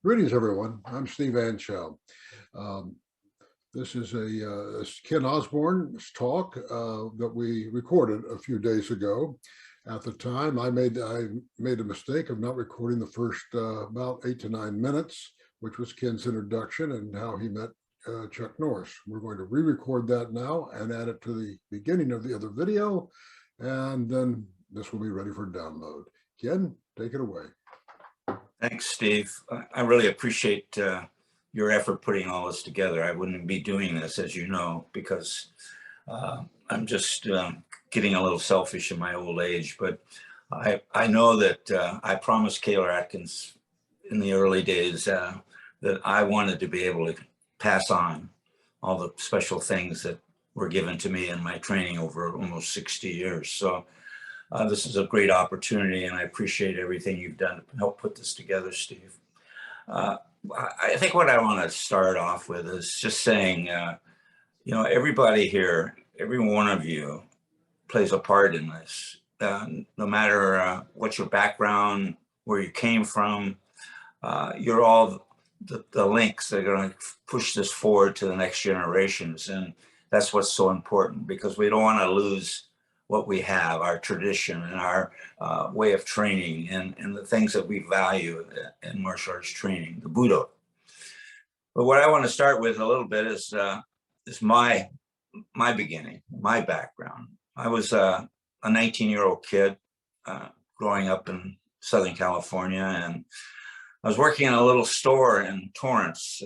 Greetings, everyone. I'm Steve Anschow. Um, this is a Ken Osborne's talk that we recorded a few days ago. At the time, I made a mistake of not recording the first about 8 to 9 minutes, which was Ken's introduction and how he met Chuck Norris. We're going to re-record that now and add it to the beginning of the other video, and then this will be ready for download. Ken, take it away. Thanks, Steve. I really appreciate your effort putting all this together. I wouldn't be doing this, as you know, because I'm just getting a little selfish in my old age. But I know that I promised Kaylor Atkins in the early days that I wanted to be able to pass on all the special things that were given to me in my training over almost 60 years. So this is a great opportunity, and I appreciate everything you've done to help put this together, Steve. I think what I want to start off with is just saying, everybody here, every one of you plays a part in this. No matter what your background, where you came from, you're all the links that are going to push this forward to the next generations. And that's what's so important, because we don't want to lose what we have, our tradition and our way of training and the things that we value in martial arts training, the Budo. But what I want to start with a little bit is my beginning, my background. I was a 19-year-old kid growing up in Southern California, and I was working in a little store in Torrance,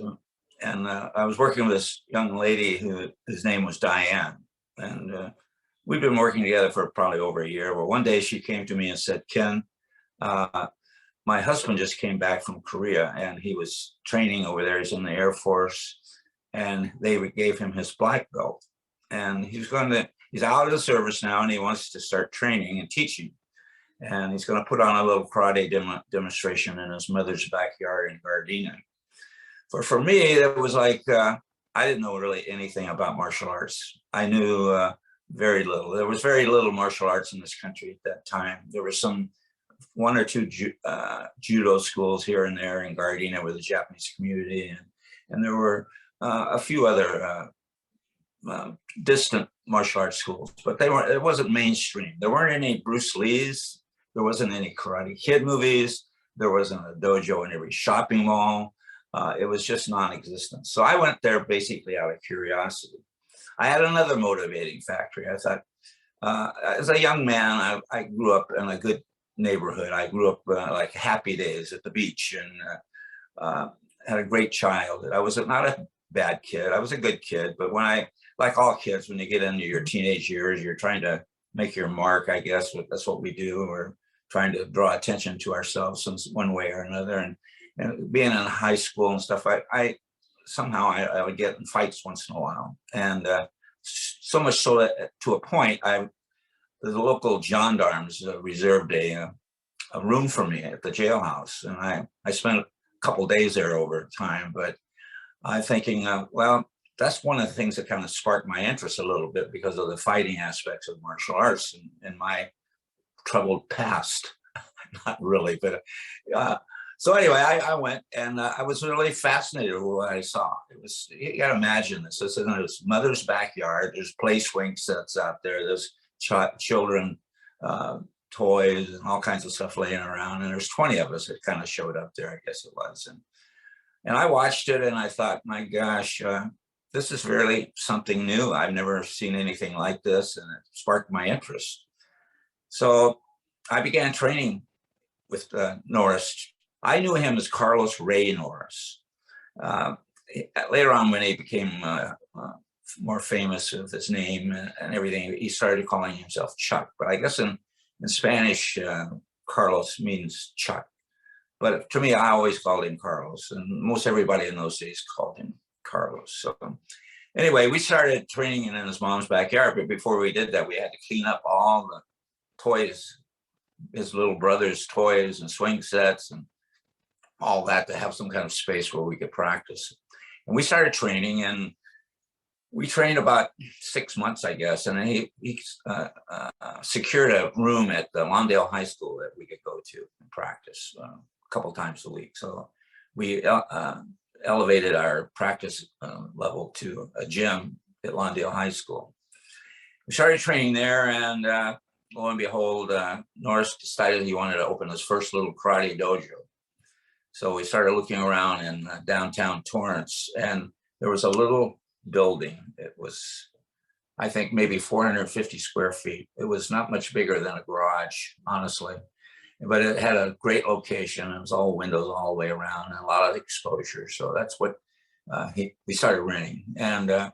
and I was working with this young lady whose name was Diane, and we've been working together for probably over a year. Well, one day she came to me and said, Ken, my husband just came back from Korea, and he was training over there. He's in the Air Force, and they gave him his black belt. And he's out of the service now, and he wants to start training and teaching. And he's going to put on a little karate demonstration in his mother's backyard in Gardena. For me, it was like, I didn't know really anything about martial arts. I knew very little. There was very little martial arts in this country at that time. There were one or two judo schools here and there in Gardena with the Japanese community, and there were a few other distant martial arts schools, but it wasn't mainstream. There weren't any Bruce Lees. There wasn't any Karate Kid movies. There wasn't a dojo in every shopping mall. It was just non-existent. So I went there basically out of curiosity. I had another motivating factor. I thought, as a young man, I grew up in a good neighborhood. I grew up like happy days at the beach, and had a great childhood. I was not a bad kid. I was a good kid. But like all kids, when you get into your teenage years, you're trying to make your mark, I guess. That's what we do. We're trying to draw attention to ourselves in one way or another. And being in high school and stuff, I somehow I would get in fights once in a while. And so much so that to a point, the local gendarmes reserved a room for me at the jailhouse. And I spent a couple days there over time, but I'm thinking, well, that's one of the things that kind of sparked my interest a little bit, because of the fighting aspects of martial arts and my troubled past. Not really, but so anyway, I went, and I was really fascinated with what I saw. It was, you got to imagine this. It's in his mother's backyard. There's play swing sets out there. There's children toys and all kinds of stuff laying around. And there's 20 of us that kind of showed up there, I guess it was. And I watched it, and I thought, my gosh, this is really something new. I've never seen anything like this, and it sparked my interest. So I began training with Norris. I knew him as Carlos Ray Norris. Later on, when he became more famous with his name and everything, he started calling himself Chuck. But I guess in Spanish, Carlos means Chuck. But to me, I always called him Carlos, and most everybody in those days called him Carlos. So anyway, we started training in his mom's backyard. But before we did that, we had to clean up all the toys, his little brother's toys and swing sets and all that, to have some kind of space where we could practice. And we started training, and we trained about 6 months, I guess. And he secured a room at the Lawndale High School that we could go to and practice a couple times a week. So we elevated our practice level to a gym at Lawndale High School. We started training there, and lo and behold, Norris decided he wanted to open his first little karate dojo. So we started looking around in downtown Torrance, and there was a little building. It was, I think, maybe 450 square feet. It was not much bigger than a garage, honestly, but it had a great location. It was all windows all the way around and a lot of exposure. So that's what we started renting, and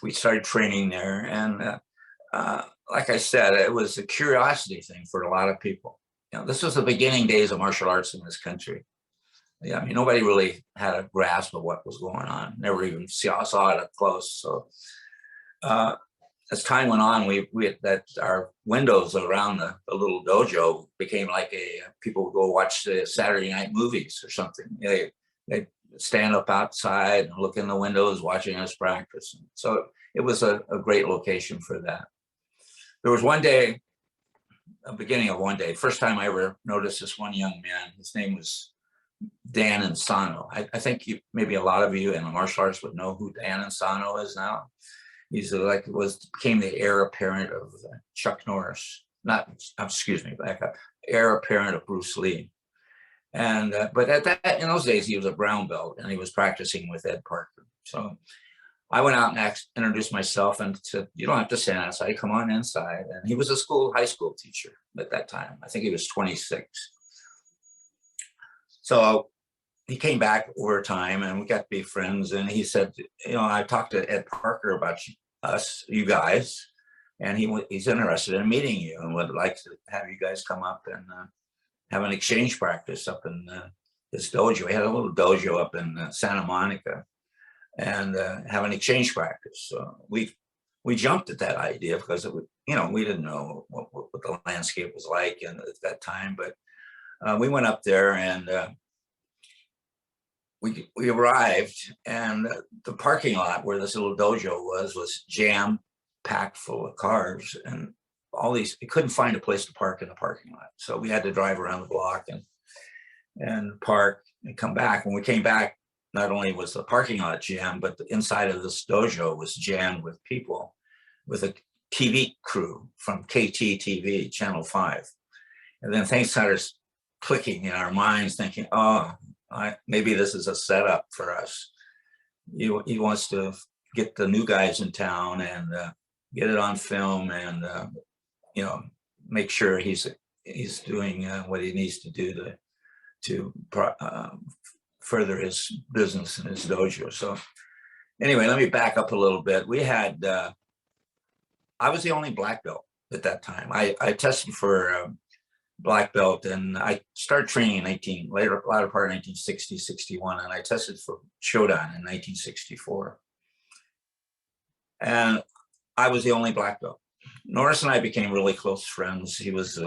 we started training there. And like I said, it was a curiosity thing for a lot of people. You know, this was the beginning days of martial arts in this country. Yeah, I mean, nobody really had a grasp of what was going on. Never even saw it up close. So as time went on, our windows around the little dojo became like people would go watch the Saturday night movies or something. They'd stand up outside and look in the windows watching us practice. So it was a great location for that. There was one day, a beginning of one day, first time I ever noticed this one young man. His name was Dan Insano. I think maybe a lot of you in the martial arts would know who Dan Insano is now. He's became the heir apparent of Chuck Norris. Back up. Heir apparent of Bruce Lee. And but in those days he was a brown belt, and he was practicing with Ed Parker. So I went out and introduced myself and said, "You don't have to stand outside. Come on inside." And he was a high school teacher at that time. I think he was 26. So he came back over time, and we got to be friends. And he said, I talked to Ed Parker about you guys, and he's interested in meeting you and would like to have you guys come up and have an exchange practice up in his dojo. He had a little dojo up in Santa Monica, and have an exchange practice. So we jumped at that idea because we didn't know what the landscape was like at that time, but we went up there, and we arrived, and the parking lot where this little dojo was jam packed full of cars, and we couldn't find a place to park in the parking lot. So we had to drive around the block and park and come back. When we came back, not only was the parking lot jammed, but the inside of this dojo was jammed with people, with a TV crew from KT TV, Channel 5. And then things started clicking in our minds, thinking, maybe this is a setup for us. He wants to get the new guys in town and get it on film, and make sure he's doing what he needs to do to further his business in his dojo. So anyway, let me back up a little bit. We had I was the only black belt at that time. I tested for black belt, and I started training in latter part of 1960, 61, and I tested for Shodan in 1964. And I was the only black belt. Norris and I became really close friends. He was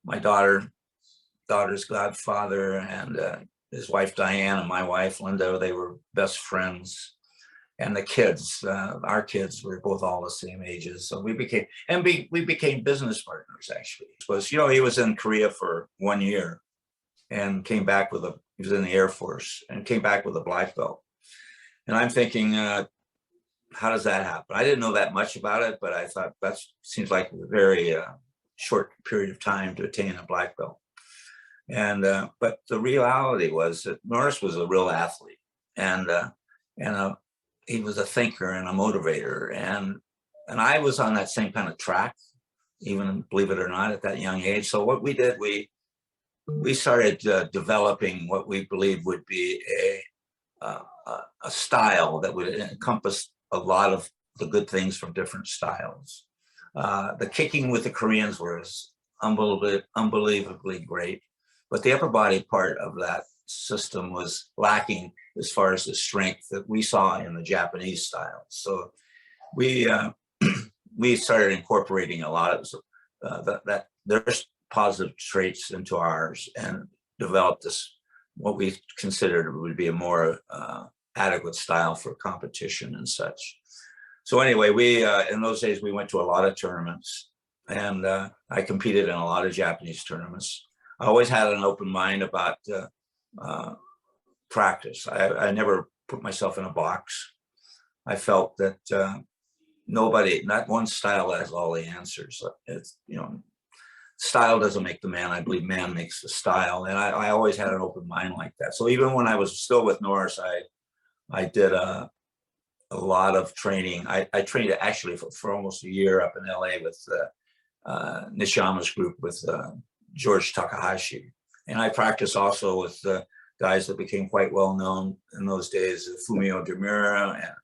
my daughter's godfather, and his wife Diane and my wife Linda, they were best friends. And the kids, our kids were both all the same ages. So we became business partners, actually. Because, he was in Korea for 1 year and came back he was in the Air Force and came back with a black belt. And I'm thinking, how does that happen? I didn't know that much about it, but I thought that seems like a very short period of time to attain a black belt. And but the reality was that Norris was a real athlete, and he was a thinker and a motivator, and I was on that same kind of track, even, believe it or not, at that young age. So what we did, we started developing what we believed would be a style that would encompass a lot of the good things from different styles. The kicking with the Koreans was unbelievably great, but the upper body part of that system was lacking as far as the strength that we saw in the Japanese style. So we started incorporating a lot of their positive traits into ours, and developed what we considered would be a more adequate style for competition and such. So anyway, we in those days we went to a lot of tournaments, and I competed in a lot of Japanese tournaments. I always had an open mind about practice. I never put myself in a box. I felt that not one style has all the answers. It's, style doesn't make the man. I believe man makes the style. And I always had an open mind like that. So even when I was still with Norris, I did a lot of training. I trained actually for almost a year up in LA with Nishiyama's group with George Takahashi. And I practiced also with guys that became quite well known in those days, Fumio Demura and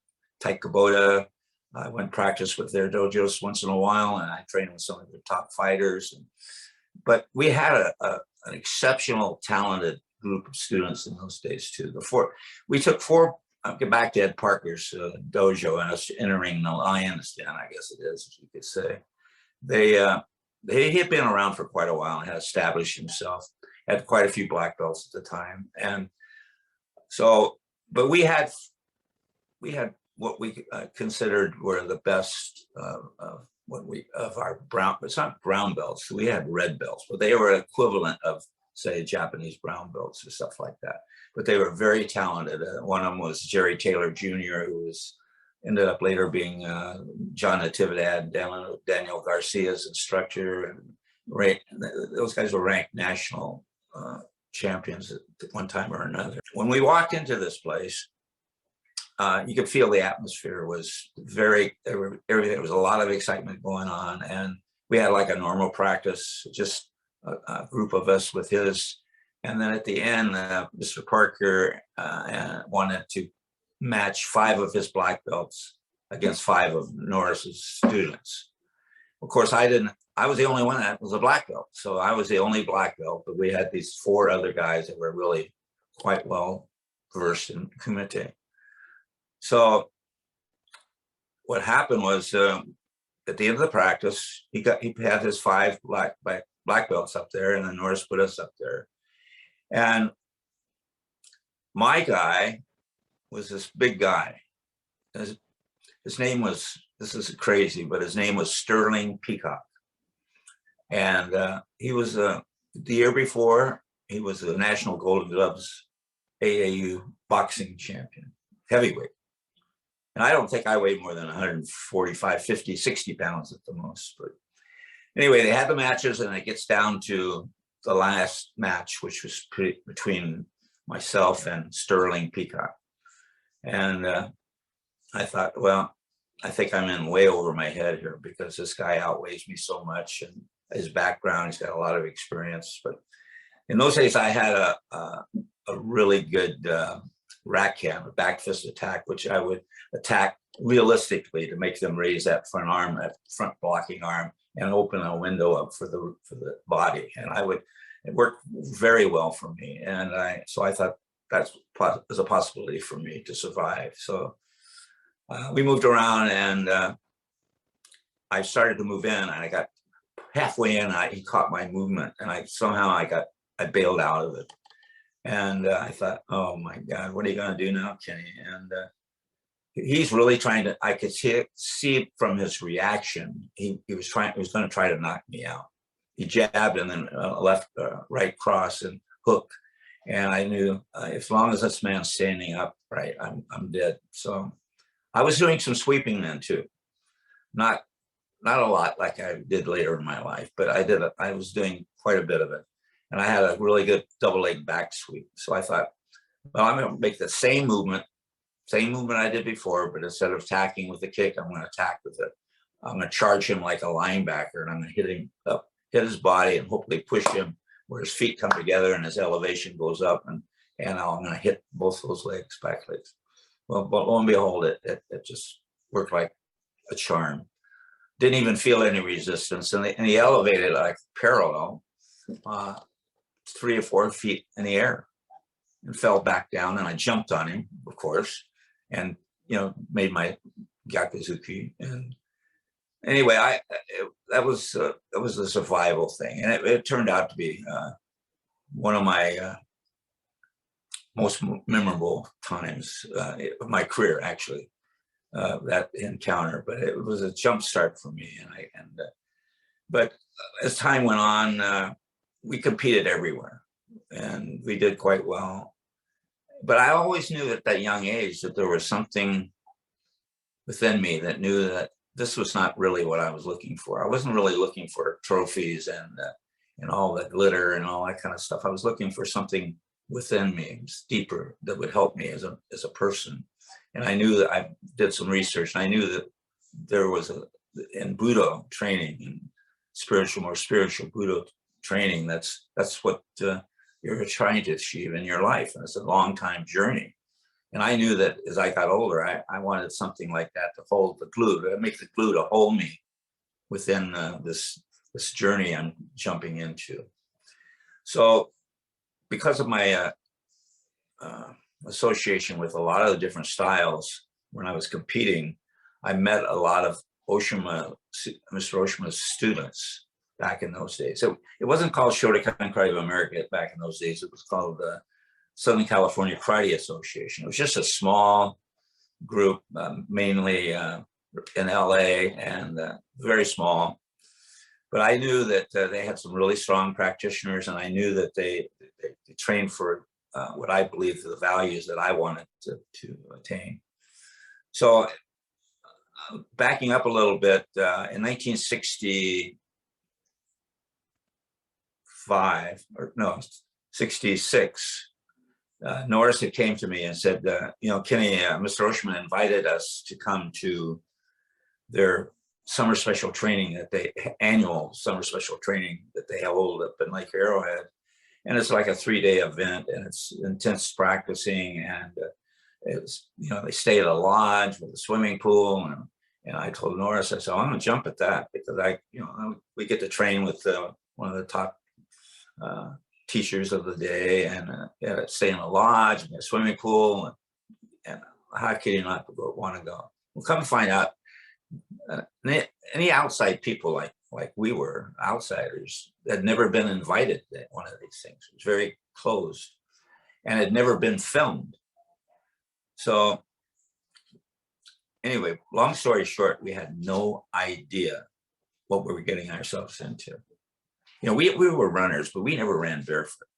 Tai Kubota. I went practice with their dojos once in a while, and I trained with some of the top fighters. But we had an exceptional, talented group of students in those days too. We took four. I'll get back to Ed Parker's dojo and us entering the lion's den, I guess it is, as you could say. He had been around for quite a while and had established himself. Had quite a few black belts at the time, and so. But we had what we considered were the best of our brown. It's not brown belts. We had red belts, but they were equivalent of, say, Japanese brown belts or stuff like that. But they were very talented. One of them was Jerry Taylor Jr., who ended up later being John Natividad, Daniel Garcia's instructor. And those guys were ranked national champions at one time or another. When we walked into this place, you could feel the atmosphere was everything. There was a lot of excitement going on. And we had like a normal practice, just a group of us with his. And then at the end, Mr. Parker wanted to match 5 of his black belts against 5 of Norris's students. Of course, I was the only one that was a black belt. So I was the only black belt, but we had these 4 other guys that were really quite well versed in kumite. So what happened was at the end of the practice, he had his 5 black belts up there, and then Norris put us up there. And my guy was this big guy. His name was, this is crazy, but his name was Sterling Peacock. And he was, the year before, he was the National Golden Gloves AAU boxing champion, heavyweight. And I don't think I weighed more than 145, 50, 60 pounds at the most. But anyway, they had the matches, and it gets down to the last match, which was between myself and Sterling Peacock. And I thought, well, I think I'm in way over my head here because this guy outweighs me so much, and his background, he's got a lot of experience. But in those days, I had a really good rack hand, a back fist attack, which I would attack realistically to make them raise that front arm, that front blocking arm, and open a window up for the body. And it worked very well for me. And so I thought that was a possibility for me to survive. So we moved around, and I started to move in, and I got halfway in, he caught my movement, and I bailed out of it. And I thought, oh my God, what are you going to do now, Kenny? And he's really trying to, I could see from his reaction, he was going to try to knock me out. He jabbed and then left, right cross and hook. And I knew as long as this man's standing up, right, I'm dead. So I was doing some sweeping then too. Not a lot like I did later in my life, but I was doing quite a bit of it. And I had a really good double leg back sweep. So I thought, well, I'm going to make the same movement I did before, but instead of attacking with the kick, I'm going to attack with it. I'm going to charge him like a linebacker, and I'm going to hit him up, hit his body, and hopefully push him where his feet come together and his elevation goes up, and I'm going to hit both those legs, back legs. Well, lo and behold, it just worked like a charm. Didn't even feel any resistance, and he elevated like parallel, 3 or 4 feet in the air, and fell back down. And I jumped on him, of course, and made my Gyakuzuki. And anyway, that was a survival thing, and it turned out to be one of my most memorable times of my career, actually. That encounter, but it was a jump start for me. But as time went on, we competed everywhere, and we did quite well. but I always knew at that young age that there was something within me that knew that this was not really what I was looking for. I wasn't really looking for trophies and all that glitter and all that kind of stuff. I was looking for something within me, deeper, that would help me as a person. And I knew that I did some research, and I knew that there was in Budo training, and more spiritual Budo training, that's what you're trying to achieve in your life. And it's a long time journey. And I knew that as I got older, I wanted something like that to hold the glue, to make the glue to hold me within this journey I'm jumping into. So because of my association with a lot of the different styles, when I was competing, I met a lot of Mr. Ohshima's students back in those days. So it wasn't called Shotokan Karate of America back in those days. It was called the Southern California Karate Association. It was just a small group, mainly in LA, and very small. But I knew that they had some really strong practitioners, and I knew that they trained for what I believe the values that I wanted to attain. So backing up a little bit, in 1966, Norris had came to me and said, Kenny, Mr. Ohshima invited us to come to their summer special training, annual summer special training that they hold up in Lake Arrowhead. And it's like a 3-day event, and it's intense practicing. And it's, they stay at a lodge with a swimming pool. And I told Norris, I said, I'm going to jump at that, because we get to train with one of the top teachers of the day, and stay in a lodge and a swimming pool, and how could you not want to go? Well, come find out, any outside people like we were outsiders had never been invited to one of these things. It was very closed and had never been filmed. So anyway, long story short, we had no idea what we were getting ourselves into. We were runners, but we never ran barefoot,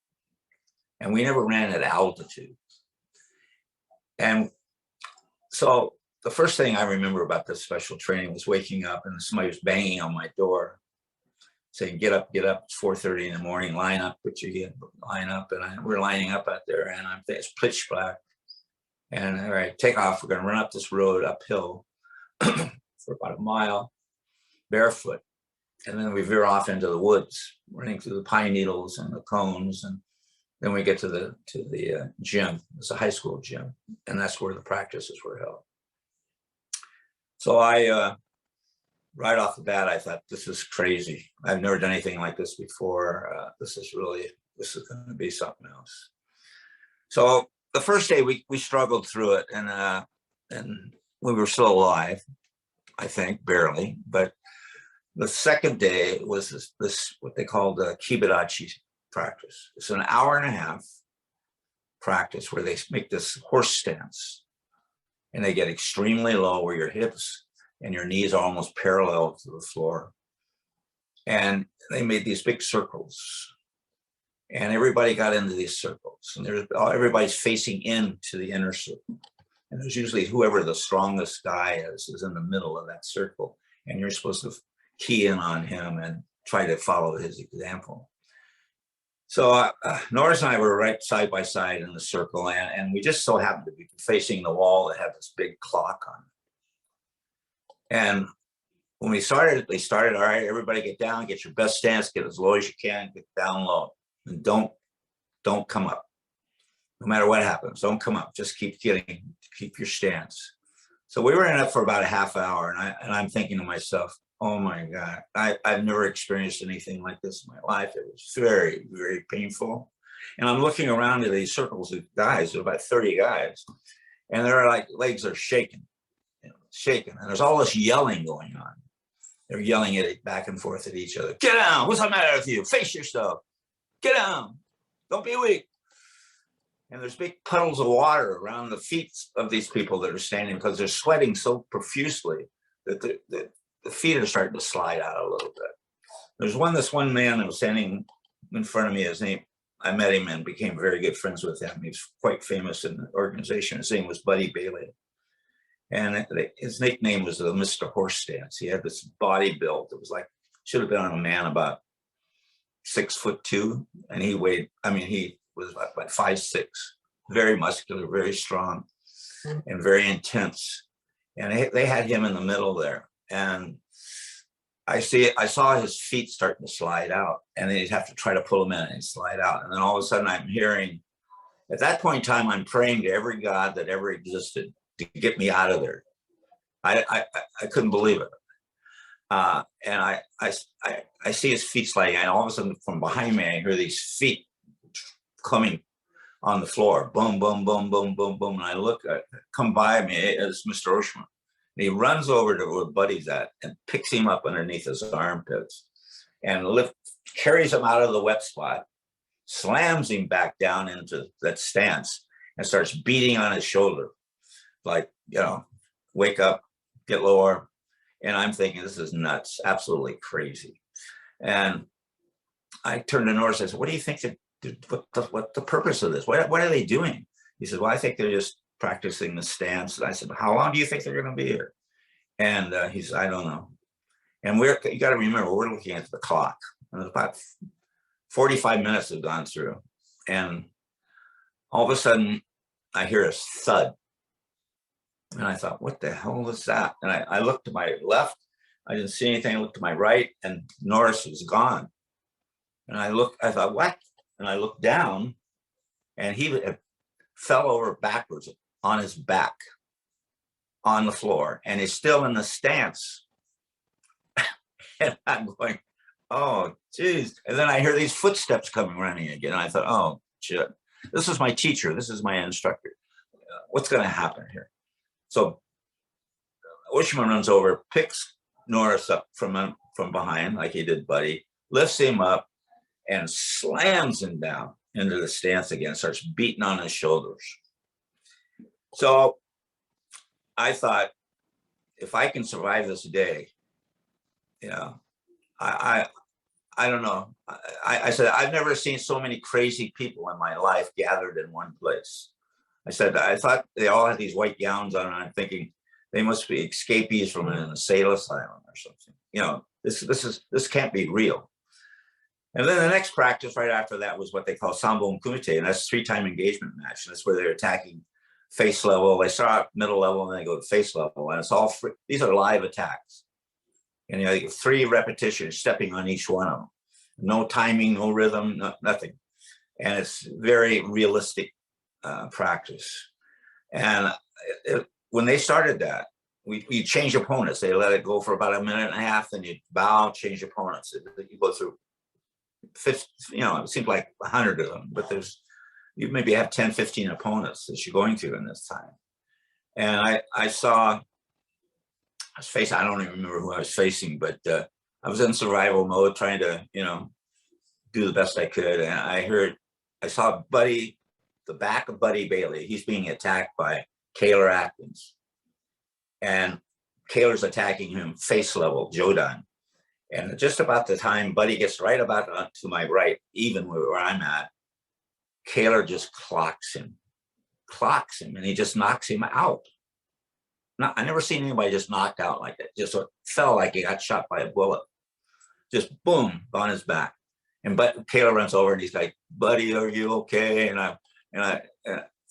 and we never ran at altitude. And so the first thing I remember about this special training was waking up and somebody was banging on my door saying, get up, it's 4:30 in the morning, line up, line up. And we're lining up out there, and it's pitch black. And all right, take off. We're going to run up this road uphill for about a mile barefoot. And then we veer off into the woods, running through the pine needles and the cones. And then we get to the gym. It's a high school gym, and that's where the practices were held. So I, right off the bat, I thought, this is crazy. I've never done anything like this before. This is going to be something else. So the first day we struggled through it, and we were still alive, I think, barely. But the second day was this what they call the Kibadachi practice. It's an hour and a half practice where they make this horse stance, and they get extremely low where your hips and your knees are almost parallel to the floor. And they made these big circles, and everybody got into these circles, and everybody's facing into the inner circle. And there's usually whoever the strongest guy is in the middle of that circle, and you're supposed to key in on him and try to follow his example. So Norris and I were right side by side in the circle, and we just so happened to be facing the wall that had this big clock on it. And when we started, they started, all right, everybody get down, get your best stance, get as low as you can, get down low, and don't come up. No matter what happens, don't come up. Just keep your stance. So we were in it for about a half hour, and I'm thinking to myself, oh my God, I've never experienced anything like this in my life. It was very, very painful. And I'm looking around at these circles of guys, there are about 30 guys, and their legs are shaking, shaking. And there's all this yelling going on. They're yelling at it back and forth at each other. Get down, what's the matter with you? Face yourself, get down, don't be weak. And there's big puddles of water around the feet of these people that are standing, because they're sweating so profusely that the feet are starting to slide out a little bit. There's this one man that was standing in front of me. His name I met him and became very good friends with him. He was quite famous in the organization. His name was Buddy Bailey. And his nickname was Mr. Horse Stance. He had this body build that was like, should have been on a man about 6'2", and he weighed, I mean, he was about 5'6", very muscular, very strong, and very intense. And they had him in the middle there. And I saw his feet starting to slide out, and they'd have to try to pull him in and he'd slide out. And then all of a sudden I'm hearing, at that point in time, I'm praying to every God that ever existed to get me out of there. I couldn't believe it. And I see his feet sliding, and all of a sudden from behind me, I hear these feet coming on the floor. Boom, boom, boom, boom, boom, boom. And I look, come by me, it's Mr. Ohshima. And he runs over to where Buddy's at and picks him up underneath his armpits and carries him out of the wet spot, slams him back down into that stance, and starts beating on his shoulder. Like, you know, wake up, get lower. And I'm thinking, this is nuts, absolutely crazy. And I turned to Norris, I said, what do you think, what the purpose of this? What are they doing? He said, well, I think they're just practicing the stance. And I said, how long do you think they're going to be here? And he said, I don't know. And you got to remember, we're looking at the clock. And about 45 minutes have gone through. And all of a sudden, I hear a thud. And I thought, what the hell was that? And I looked to my left, I didn't see anything. I looked to my right, and Norris was gone. And I thought, what? And I looked down, and he fell over backwards on his back on the floor, and he's still in the stance. And I'm going, oh, geez. And then I hear these footsteps coming running again. And I thought, oh, shit. This is my teacher. This is my instructor. What's going to happen here? So Ohshima runs over, picks Norris up from behind, like he did Buddy, lifts him up, and slams him down into the stance again, starts beating on his shoulders. So I thought, if I can survive this day, you know, I don't know. I said, I've never seen so many crazy people in my life gathered in one place. I said, I thought they all had these white gowns on, and I'm thinking they must be escapees from an insane asylum or something. You know, this can't be real. And then the next practice right after that was what they call sambo and kumite, and that's a 3-time engagement match. And that's where they're attacking face level. They start middle level and then they go to face level, and it's all free. These are live attacks. And you know, you get 3 repetitions, stepping on each one of them. No timing, no rhythm, nothing. And it's very realistic practice. And when they started that, we changed opponents. They let it go for about 1.5 minutes, then you bow, change opponents. You go through 50, you know, it seems like 100 of them, but you maybe have 10, 15 opponents that you're going through in this time. And I saw, I don't even remember who I was facing, but I was in survival mode, trying to, you know, do the best I could. And I saw Buddy, the back of Buddy Bailey. He's being attacked by Kaylor Atkins. And Kaylor's attacking him face level, Jodan. And just about the time Buddy gets right about to my right, even where I'm at, Kaylor just clocks him, and he just knocks him out. I never seen anybody just knocked out like that. Just fell like he got shot by a bullet. Just boom, on his back. And Kaylor runs over and he's like, "Buddy, are you okay?" And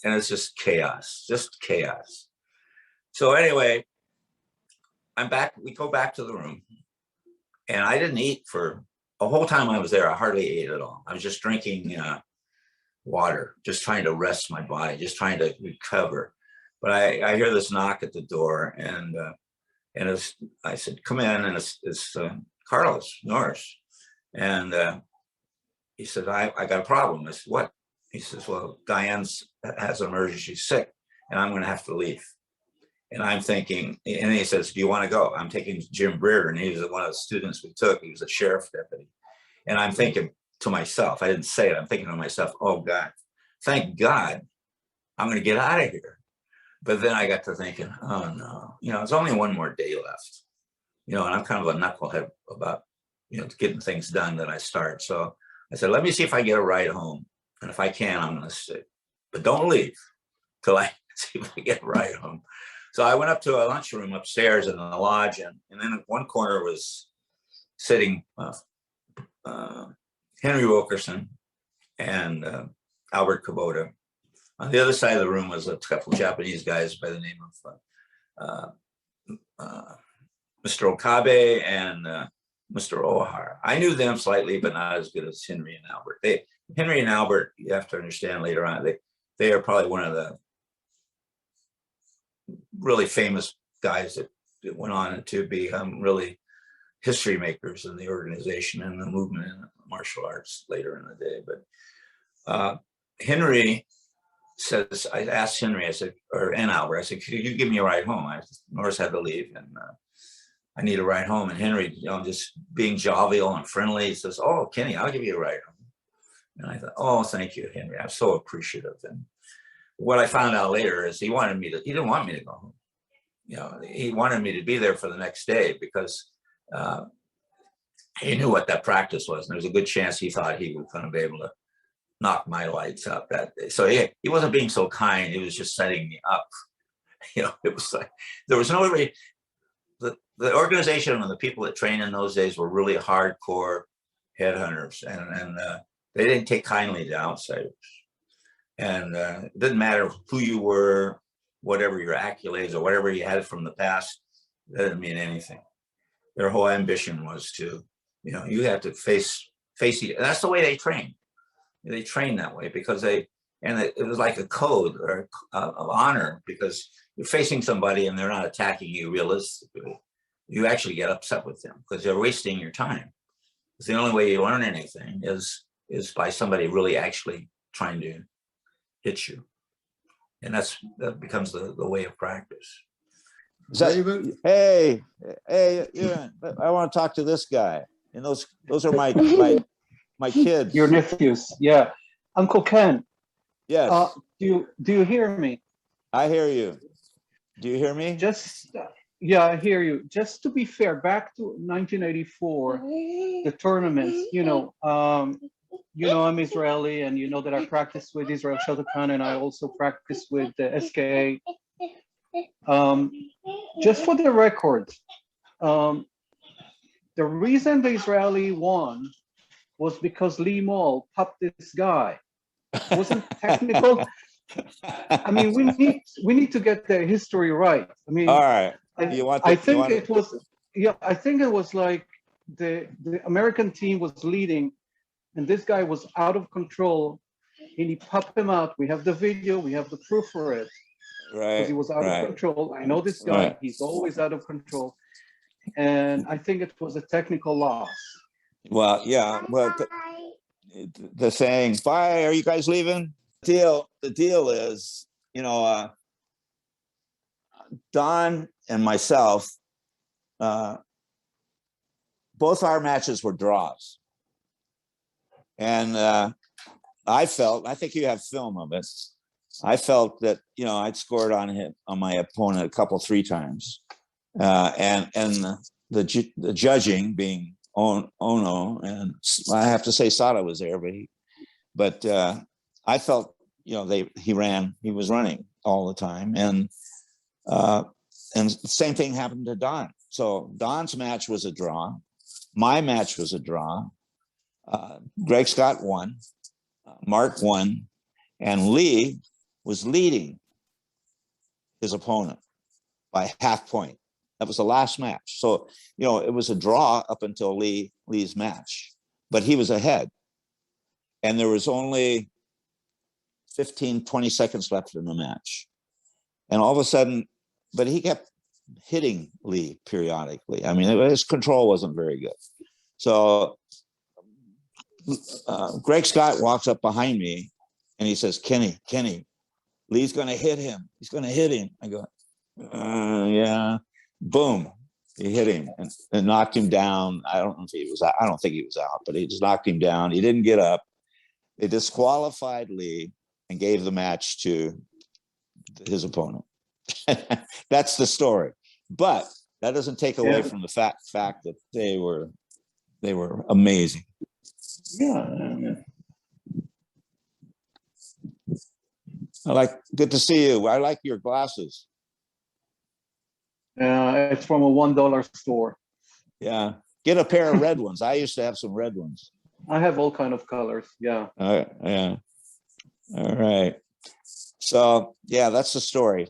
it's just chaos, So anyway, I'm back. We go back to the room, and I didn't eat for the whole time I was there. I hardly ate at all. I was just drinking water, just trying to rest my body, just trying to recover. But I hear this knock at the door, and I said, "Come in," and it's Carlos Norris, and he said, I got a problem. I said, "What?" He says, "Well, Diane has an emergency, she's sick, and I'm going to have to leave." And I'm thinking, and he says, "Do you want to go?" I'm taking Jim Breer, and he was one of the students we took. He was a sheriff deputy. And I'm thinking to myself, I didn't say it, I'm thinking to myself, oh God, thank God I'm going to get out of here. But then I got to thinking, oh no, there's only one more day left, and I'm kind of a knucklehead about, getting things done that I start. So I said, let me see if I get a ride home. And if I can, I'm going to stay. But don't leave till I see if I get a ride home. So I went up to a lunchroom upstairs in the lodge, and then in one corner was sitting Henry Wilkerson and Albert Kubota. On the other side of the room was a couple of Japanese guys by the name of Mr. Okabe and Mr. Ohara. I knew them slightly, but not as good as Henry and Albert. Henry and Albert, you have to understand later on, they are probably one of the really famous guys that went on to become really history makers in the organization and the movement in martial arts later in the day. But Henry says, I asked Henry, I said, and Albert, I said, could you give me a ride home? Norris had to leave, and I need a ride home. And Henry, just being jovial and friendly, he says, oh, Kenny, I'll give you a ride home. And I thought, oh, thank you, Henry. I'm so appreciative. And what I found out later is he didn't want me to go home. He wanted me to be there for the next day because he knew what that practice was. And there was a good chance he thought he was going to be able to knock my lights out that day. So he wasn't being so kind. He was just setting me up. It was like, there was no way. The organization and the people that trained in those days were really hardcore headhunters, and they didn't take kindly to outsiders. And it didn't matter who you were, whatever your accolades or whatever you had from the past, that didn't mean anything. Their whole ambition was to, you have to face it. That's the way they train. They train that way because it was like a code or of honor, because you're facing somebody and they're not attacking you realistically. You actually get upset with them because they're wasting your time. It's the only way you learn anything is by somebody really actually trying to hit you. And that becomes the way of practice. David? Hey, yeah, I want to talk to this guy. And those are my kids. Your nephews, yeah. Uncle Ken. Yes. Do you hear me? I hear you. Do you hear me? Yeah, I hear you. Just to be fair, back to 1984, the tournaments, I'm Israeli, and you know that I practice with Israel Shotokan, and I also practice with the SKA. Just for the record, the reason the Israeli won was because Lee Mall popped this guy. It wasn't technical. I mean, we need to get the history right. I mean, all right. I think it was like the American team was leading, and this guy was out of control, and he popped him out. We have the video, we have the proof for it. Right. Because he was out of control. I know this guy, he's always out of control. And I think it was a technical loss. Well, yeah. Well, the saying, bye, are you guys leaving? The deal is, Don and myself, both our matches were draws. And I think you have film of it. I felt that, I'd scored on my opponent three times. And the judging being Ono, and I have to say Sada was there, but I felt, he was running all the time. And the same thing happened to Don. So Don's match was a draw. My match was a draw. Greg Scott won. Mark won. And Lee was leading his opponent by half point. That was the last match. So, it was a draw up until Lee's match, but he was ahead. And there was only 15, 20 seconds left in the match. And all of a sudden, but he kept hitting Lee periodically. I mean, his control wasn't very good. So Greg Scott walks up behind me and he says, Kenny, Lee's going to hit him. He's going to hit him. I go, yeah. Boom. He hit him and knocked him down. I don't think he was out, but he just knocked him down. He didn't get up. They disqualified Lee and gave the match to his opponent. That's the story. But that doesn't take away from the fact that they were amazing. Yeah. Good to see you. I like your glasses. It's from a $1 store. Yeah. Get a pair of red ones. I used to have some red ones. I have all kind of colors. Yeah. Yeah. All right. So yeah, that's the story.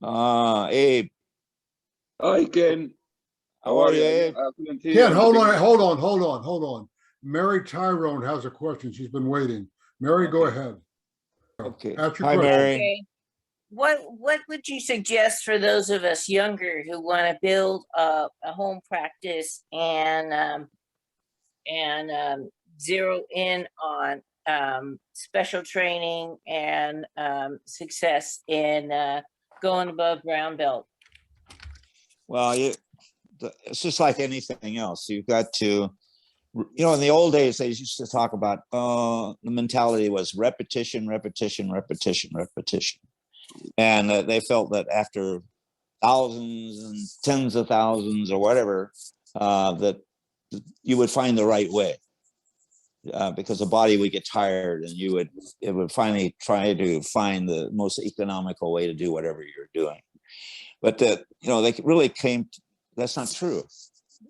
Abe. Hi, Ken. How are you, Abe? I couldn't hear Ken, anything. hold on. Mary Tyrone has a question. She's been waiting. Mary, go ahead. Okay. Ask your Hi, question. Mary. Okay. What would you suggest for those of us younger who want to build a home practice and zero in on special training and success in going above brown belt? Well, it's just like anything else. You've got to, in the old days, they used to talk about, the mentality was repetition. And they felt that after thousands and tens of thousands or whatever, that you would find the right way. Because the body would get tired and it would finally try to find the most economical way to do whatever you're doing. But they really that's not true.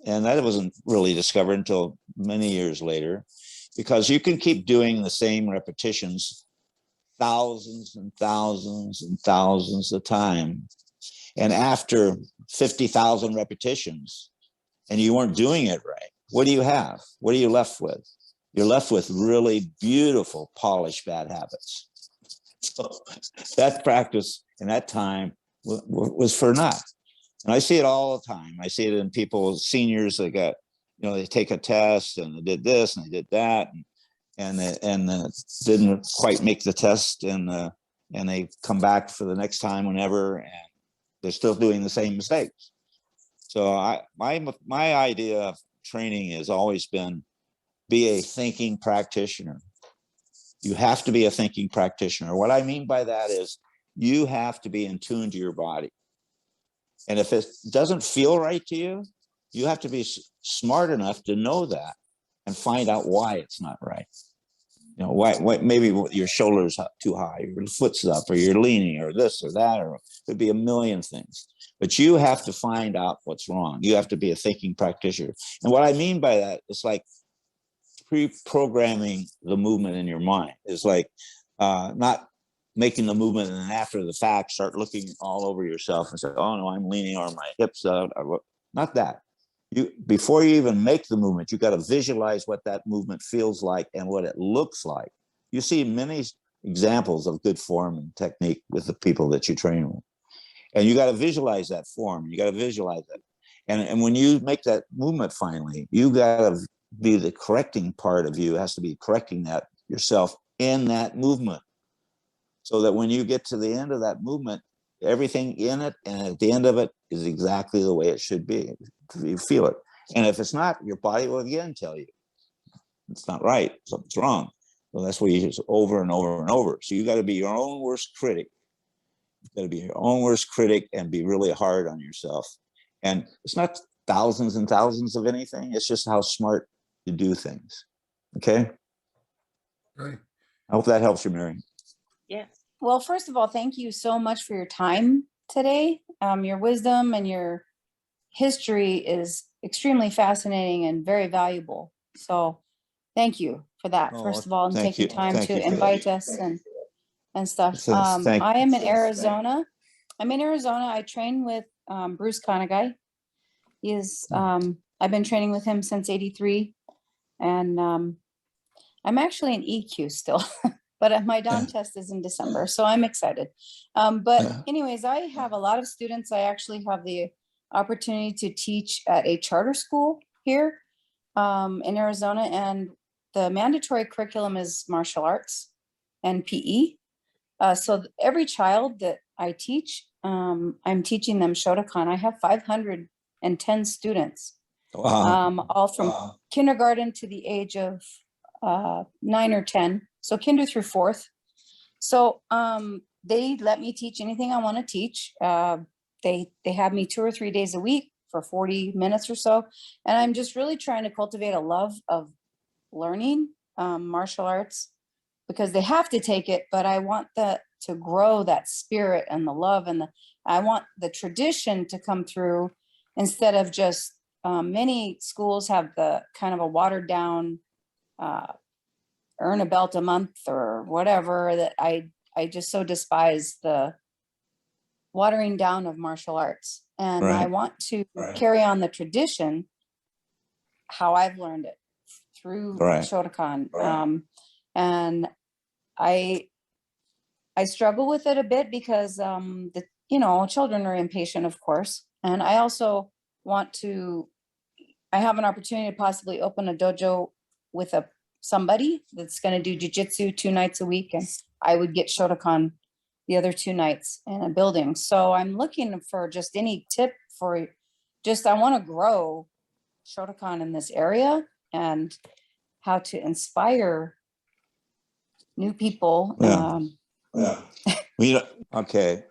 And that wasn't really discovered until many years later, because you can keep doing the same repetitions thousands and thousands and thousands of times. And after 50,000 repetitions and you weren't doing it right, what do you have? What are you left with? You're left with really beautiful, polished bad habits. So that practice and that time was for naught. And I see it all the time. I see it in people, seniors that got, they take a test and they did this and they did that and didn't quite make the test and they come back for the next time whenever and they're still doing the same mistakes. So my idea of training has always been, be a thinking practitioner. You have to be a thinking practitioner. What I mean by that is you have to be in tune to your body. And if it doesn't feel right to you, you have to be smart enough to know that and find out why it's not right. Why maybe your shoulder's too high, or your foot's up, or you're leaning, or this or that, or could be a million things. But you have to find out what's wrong. You have to be a thinking practitioner. And what I mean by that is like pre-programming the movement in your mind. It's like not making the movement and then after the fact start looking all over yourself and say, oh no, I'm leaning or my hips out. Not that. Before you even make the movement, you got to visualize what that movement feels like and what it looks like. You see many examples of good form and technique with the people that you train with. And you got to visualize that form. You got to visualize it. And when you make that movement finally, you got to be the correcting part of you, has to be correcting that yourself in that movement. So that when you get to the end of that movement, everything in it and at the end of it is exactly the way it should be. You feel it. And if it's not, your body will again tell you it's not right, something's wrong. Well, that's what you just over and over and over. So you got to be your own worst critic. You've got to be your own worst critic and be really hard on yourself. And it's not thousands and thousands of anything. It's just how smart you do things. Okay. Okay. I hope that helps you, Mary. Yeah. Well, first of all, thank you so much for your time today. Your wisdom and your history is extremely fascinating and very valuable. So thank you for that, first of all, and thank taking you. time Thank you to for that. invite us and stuff. I am in Arizona. I train with Bruce Kanagai. He is, I've been training with him since '83. And I'm actually an EQ still, but my DOM test is in December, so I'm excited. But anyways, I have a lot of students. I actually have the opportunity to teach at a charter school here in Arizona, and the mandatory curriculum is martial arts and PE. So every child that I teach, I'm teaching them Shotokan. I have 510 students. Wow. All from kindergarten to the age of 9 or 10, so kinder through fourth. So they let me teach anything I want to teach. They have me 2 or 3 days a week for 40 minutes or so, and I'm just really trying to cultivate a love of learning martial arts because they have to take it, but I want to grow that spirit and the love and I want the tradition to come through instead of just many schools have the kind of a watered down earn a belt a month or whatever that I just so despise the watering down of martial arts. And I want to carry on the tradition how I've learned it through Shotokan. And I struggle with it a bit because children are impatient, of course. And I also I have an opportunity to possibly open a dojo with somebody that's going to do jiu-jitsu 2 nights a week. And I would get Shotokan the other 2 nights in a building. So I'm looking for just any tip for I want to grow Shotokan in this area and how to inspire new people. Okay.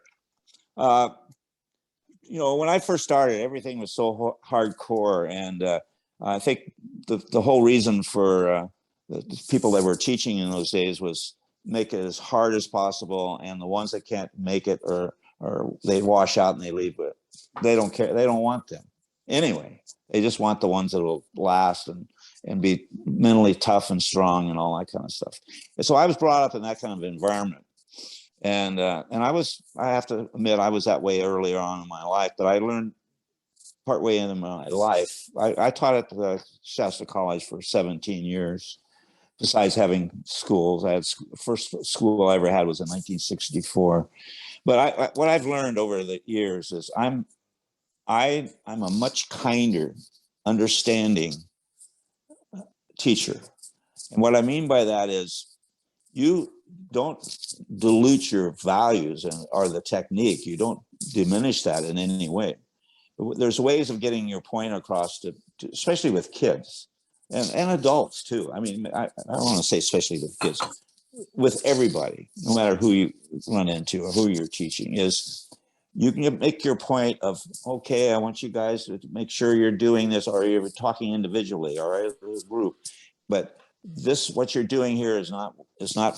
When I first started, everything was so hardcore. And I think the whole reason for the people that were teaching in those days was make it as hard as possible. And the ones that can't make it or they wash out and they leave, but they don't care. They don't want them anyway. They just want the ones that will last and be mentally tough and strong and all that kind of stuff. And so I was brought up in that kind of environment. And I have to admit, I was that way earlier on in my life, but I learned partway into my life. I taught at the Shasta College for 17 years, besides having schools. I had first school I ever had was in 1964. But what I've learned over the years is I'm a much kinder, understanding teacher. And what I mean by that is you don't dilute your values or the technique. You don't diminish that in any way. There's ways of getting your point across to especially with kids and adults too. I mean, I don't want to say especially with kids, with everybody, no matter who you run into or who you're teaching, is you can make your point of, okay, I want you guys to make sure you're doing this, or you're talking individually or as a group, but what you're doing here is not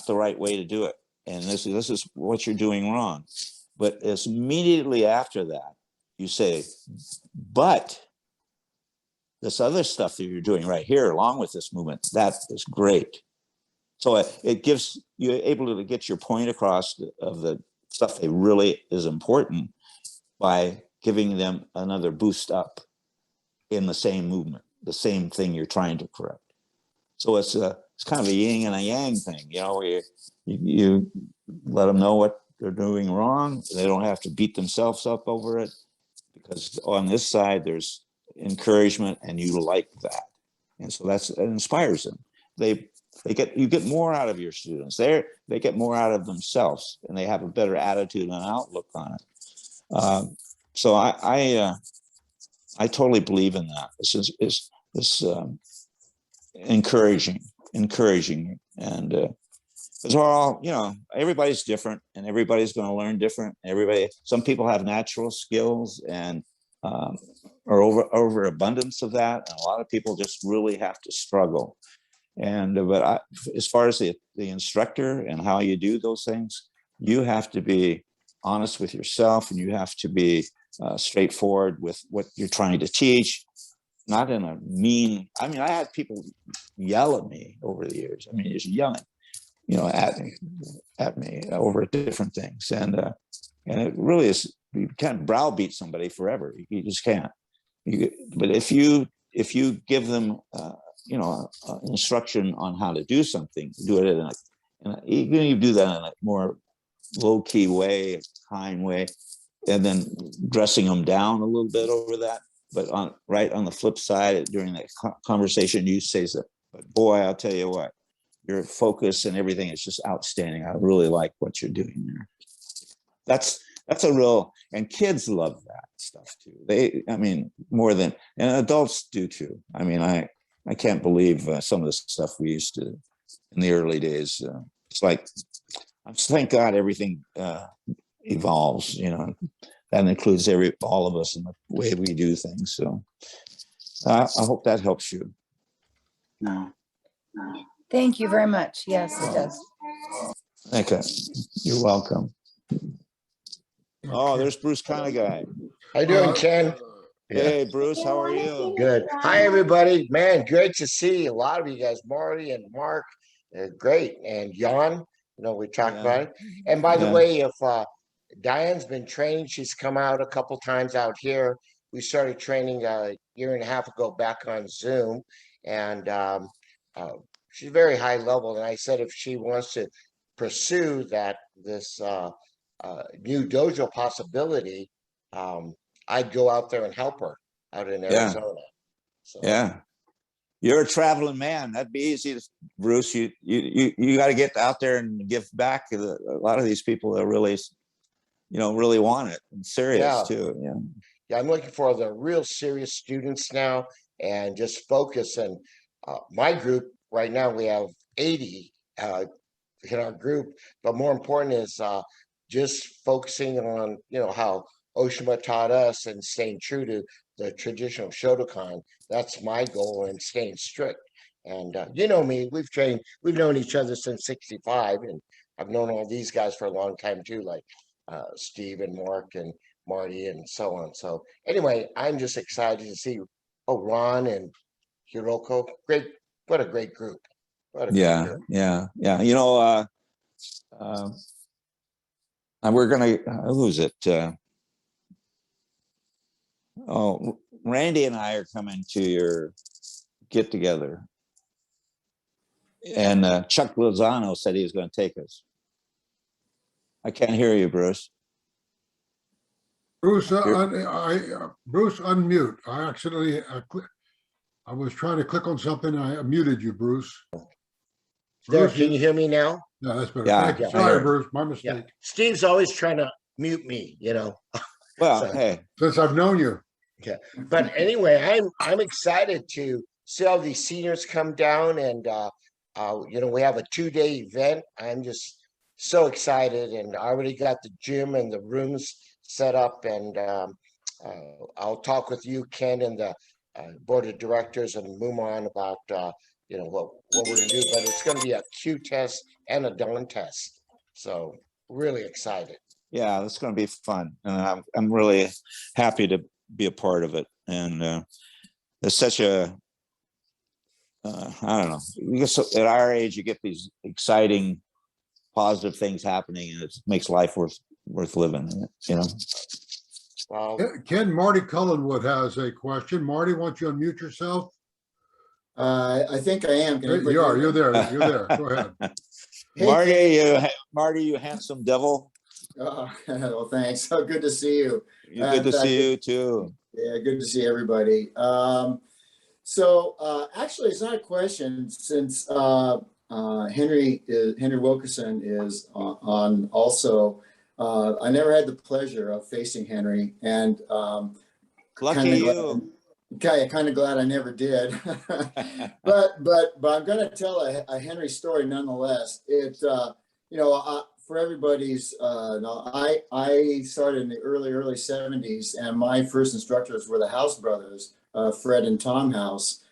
the right way to do it. And this is what you're doing wrong. But it's immediately after that, you say, but this other stuff that you're doing right here, along with this movement, that is great. So it gives you able to get your point across of the stuff that really is important by giving them another boost up in the same movement, the same thing you're trying to correct. So it's kind of a yin and a yang thing, where you let them know what they're doing wrong. They don't have to beat themselves up over it, because on this side there's encouragement, and you like that, and so it inspires them. You get more out of your students. They get more out of themselves, and they have a better attitude and outlook on it. So I totally believe in that. It's encouraging, and because we're all, everybody's different, and everybody's going to learn different. Some people have natural skills and or overabundance of that, and a lot of people just really have to struggle. But as far as the instructor and how you do those things, you have to be honest with yourself, and you have to be straightforward with what you're trying to teach. Not in a mean. I mean, I had people yell at me over the years. I mean, just yelling, at me over different things, and it really is. You can't browbeat somebody forever. You just can't. But if you give them, instruction on how to do something, do it you do that in a more low key way, kind way, and then dressing them down a little bit over that. But on the flip side, during that conversation, you say, "But boy, I'll tell you what, your focus and everything is just outstanding. I really like what you're doing there." That's a real, and kids love that stuff too. More than, and adults do too. I mean, I can't believe some of the stuff we used to in the early days. It's like, thank God everything evolves. That includes all of us in the way we do things. So I hope that helps you. No. Thank you very much. Yes, it does. Okay, you're welcome. Oh, there's Bruce Conaguy. How you doing, Ken? Hey, Bruce, how are you? Good. Hi, everybody. Man, great to see a lot of you guys, Marty and Mark. Great. And Jan, we talked about it. And by the way, if Diane's been training, she's come out a couple times out here. We started training a year and a half ago back on Zoom. And she's very high level. And I said if she wants to pursue this new dojo possibility, I'd go out there and help her out in Arizona. So. Yeah, you're a traveling man. That'd be easy, Bruce. You got to get out there and give back. A lot of these people that really want it and serious too. Yeah, I'm looking for the real serious students now and just focus. And my group right now, we have 80 in our group. But more important is just focusing on, how Ohshima taught us and staying true to the traditional Shotokan. That's my goal, and staying strict. And me, we've known each other since '65, and I've known all these guys for a long time too, like Steve and Mark and Marty and so on. So anyway, I'm just excited to see Ron and Hiroko. Great, what a great group. What a great group. Yeah. We're gonna who's it? Randy and I are coming to your get together, and Chuck Lozano said he was going to take us. I can't hear you, Bruce. Bruce, Bruce, unmute. I was trying to click on something and I muted you, Bruce. There, can you hear me now? No, that's better. Yeah, Thank you. Sorry, Bruce, my mistake. Yeah. Steve's always trying to mute me, Well, So- hey, Since I've known you. Yeah, but anyway, I'm excited to see all these seniors come down, and we have a 2-day event. I'm just so excited, and I already got the gym and the rooms set up, and I'll talk with you, Ken, and the board of directors and Muman about what we're gonna do. But it's gonna be a Q test and a dawn test, so really excited. yeah, it's going to be fun, and I'm really happy to be a part of it. And it's such a I don't know. Because at our age, you get these exciting, positive things happening, and it makes life worth living. Well, Ken, Marty Cullenwood has a question. Marty, why don't you unmute yourself? I think I am. Can You are. You're there. You're there. Go ahead. Hey, Marty, you handsome devil. well, thanks. Oh, good to see you. Good to see you too. Yeah, good to see everybody. Actually, it's not a question, since Henry Wilkerson is on also. I never had the pleasure of facing Henry, and Lucky you. Kind of glad I never did. but I'm going to tell a Henry story nonetheless. It for everybody's, I started in the early 70s, and my first instructors were the House brothers, Fred and Tom House.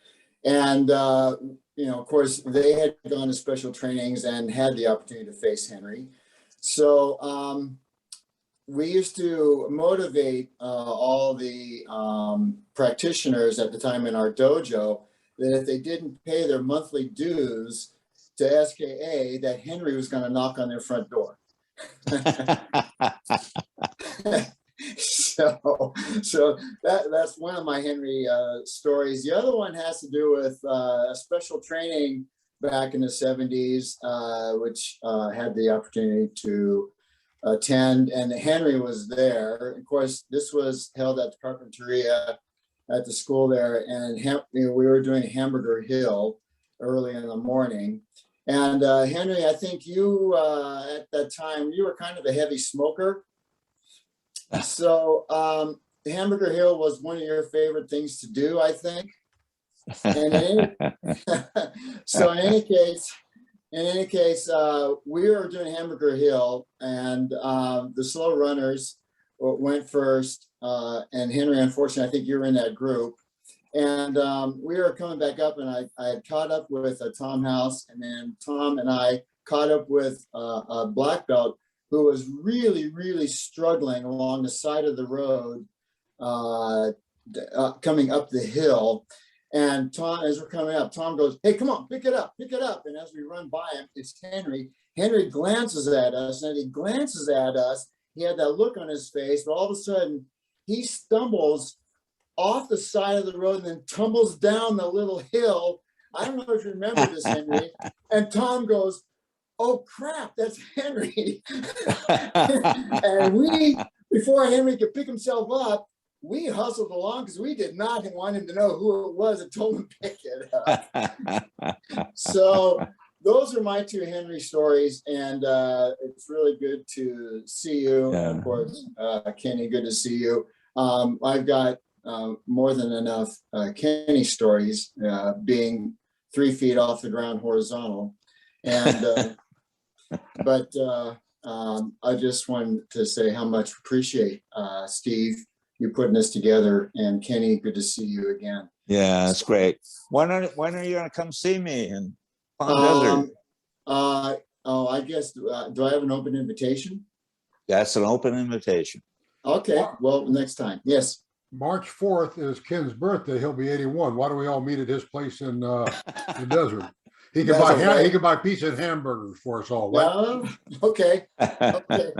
And, of course, they had gone to special trainings and had the opportunity to face Henry. So we used to motivate all the practitioners at the time in our dojo that if they didn't pay their monthly dues to SKA, that Henry was going to knock on their front door. so that's one of my Henry stories. The other one has to do with a special training back in the 70s, which had the opportunity to attend, and Henry was there. Of course, this was held at the Carpinteria at the school there, and we were doing Hamburger Hill early in the morning. And Henry, I think you at that time, you were kind of a heavy smoker. So Hamburger Hill was one of your favorite things to do, I think. And so in any case, we were doing Hamburger Hill, and the slow runners went first. And Henry, unfortunately, I think you were in that group. And we were coming back up, and I had caught up with Tom House, and then Tom and I caught up with a black belt who was really, really struggling along the side of the road, coming up the hill. And Tom, as we're coming up, Tom goes, "Hey, come on, pick it up, pick it up." And as we run by him, it's Henry. Henry glances at us, and he glances at us. He had that look on his face, but all of a sudden he stumbles off the side of the road and then tumbles down the little hill. I don't know if you remember this, Henry. And Tom goes, "Oh crap, that's Henry." And we, before Henry could pick himself up, we hustled along because we did not want him to know who it was that told him to pick it up. So those are my two Henry stories, and it's really good to see you. Yeah. Of course, Kenny, good to see you. I've got more than enough Kenny stories, being 3 feet off the ground horizontal. And but I just wanted to say how much appreciate Steve, you putting this together, and Kenny, good to see you again. Yeah, that's great. When are you gonna come see me in Palm Desert? Oh, I guess, do I have an open invitation? That's an open invitation. Okay, well, next time, yes. March 4th is Ken's birthday. He'll be 81. Why don't we all meet at his place in the desert? He can he can buy pizza and hamburgers for us all. Right? Well, okay. Okay.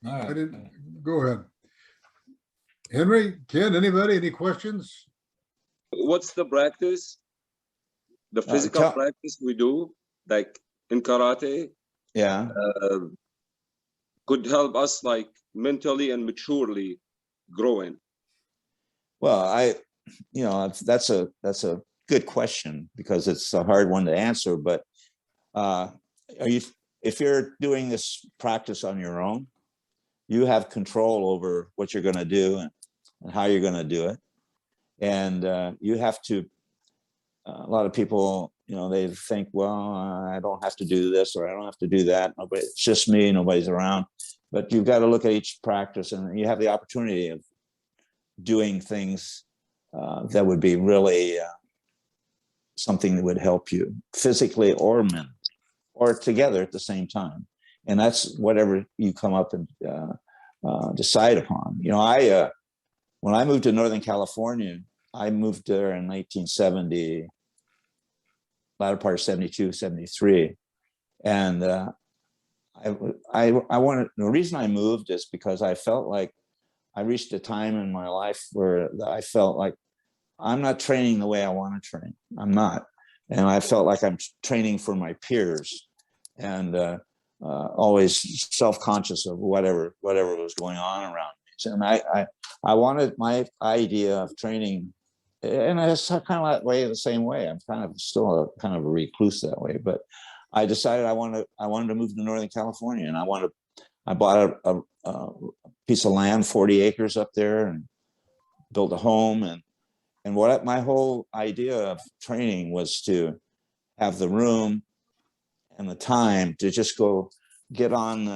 I didn't. Go ahead. Henry, Ken, anybody, any questions? What's the practice? The physical practice we do, like in karate, Yeah. could help us like mentally and maturely growing. Well, that's a good question, because it's a hard one to answer. But if you're doing this practice on your own, you have control over what you're going to do and how you're going to do it. And you have to, a lot of people, they think, well, I don't have to do this or I don't have to do that. It's just me, nobody's around. But you've got to look at each practice, and you have the opportunity of doing things that would be really something that would help you physically or mentally, or together at the same time. And that's whatever you come up and decide upon. When I moved to Northern California, I moved there in 1970, latter part of 72, 73. And I wanted, the reason I moved is because I felt like I reached a time in my life where I felt like I'm not training the way I want to train. I'm not. And I felt like I'm training for my peers, and always self-conscious of whatever was going on around me. And I wanted my idea of training, and it's kind of that way, the same way. I'm kind of still kind of a recluse that way, but I decided I wanted to move to Northern California, and I bought a piece of land, 40 acres up there, and built a home. And what my whole idea of training was to have the room and the time to just go get on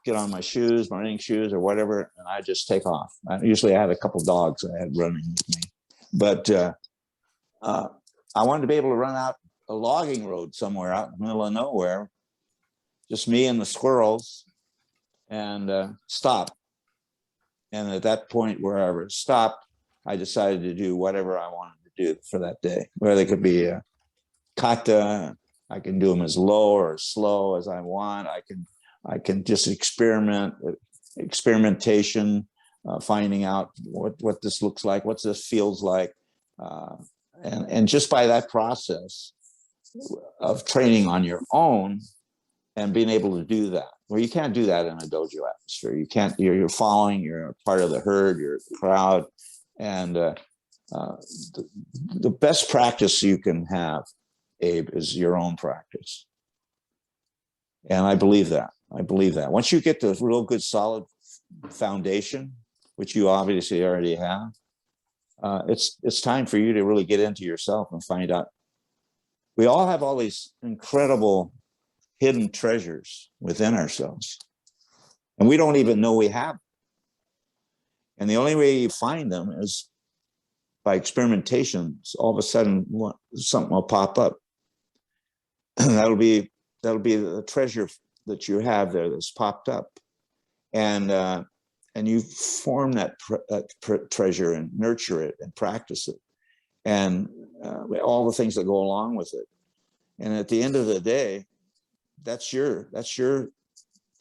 my shoes, my running shoes or whatever, and I just take off. Usually I had a couple dogs I had running with me, but I wanted to be able to run out a logging road somewhere out in the middle of nowhere, just me and the squirrels, and stop. And at that point, wherever it stopped, I decided to do whatever I wanted to do for that day. Whether it could be a kata, I can do them as low or as slow as I want. I can just experimentation, finding out what this looks like, what this feels like. And just by that process of training on your own and being able to do that, well, you can't do that in a dojo atmosphere. You can't, you're following, you're part of the herd, you're the crowd. And the best practice you can have, Abe, is your own practice. And I believe that. Once you get the real good solid foundation, which you obviously already have, it's time for you to really get into yourself and find out. We all have all these incredible hidden treasures within ourselves, and we don't even know we have. And the only way you find them is by experimentation. So all of a sudden, something will pop up. that'll be the treasure that you have there that's popped up, and you form that treasure and nurture it and practice it, and all the things that go along with it. And at the end of the day, that's your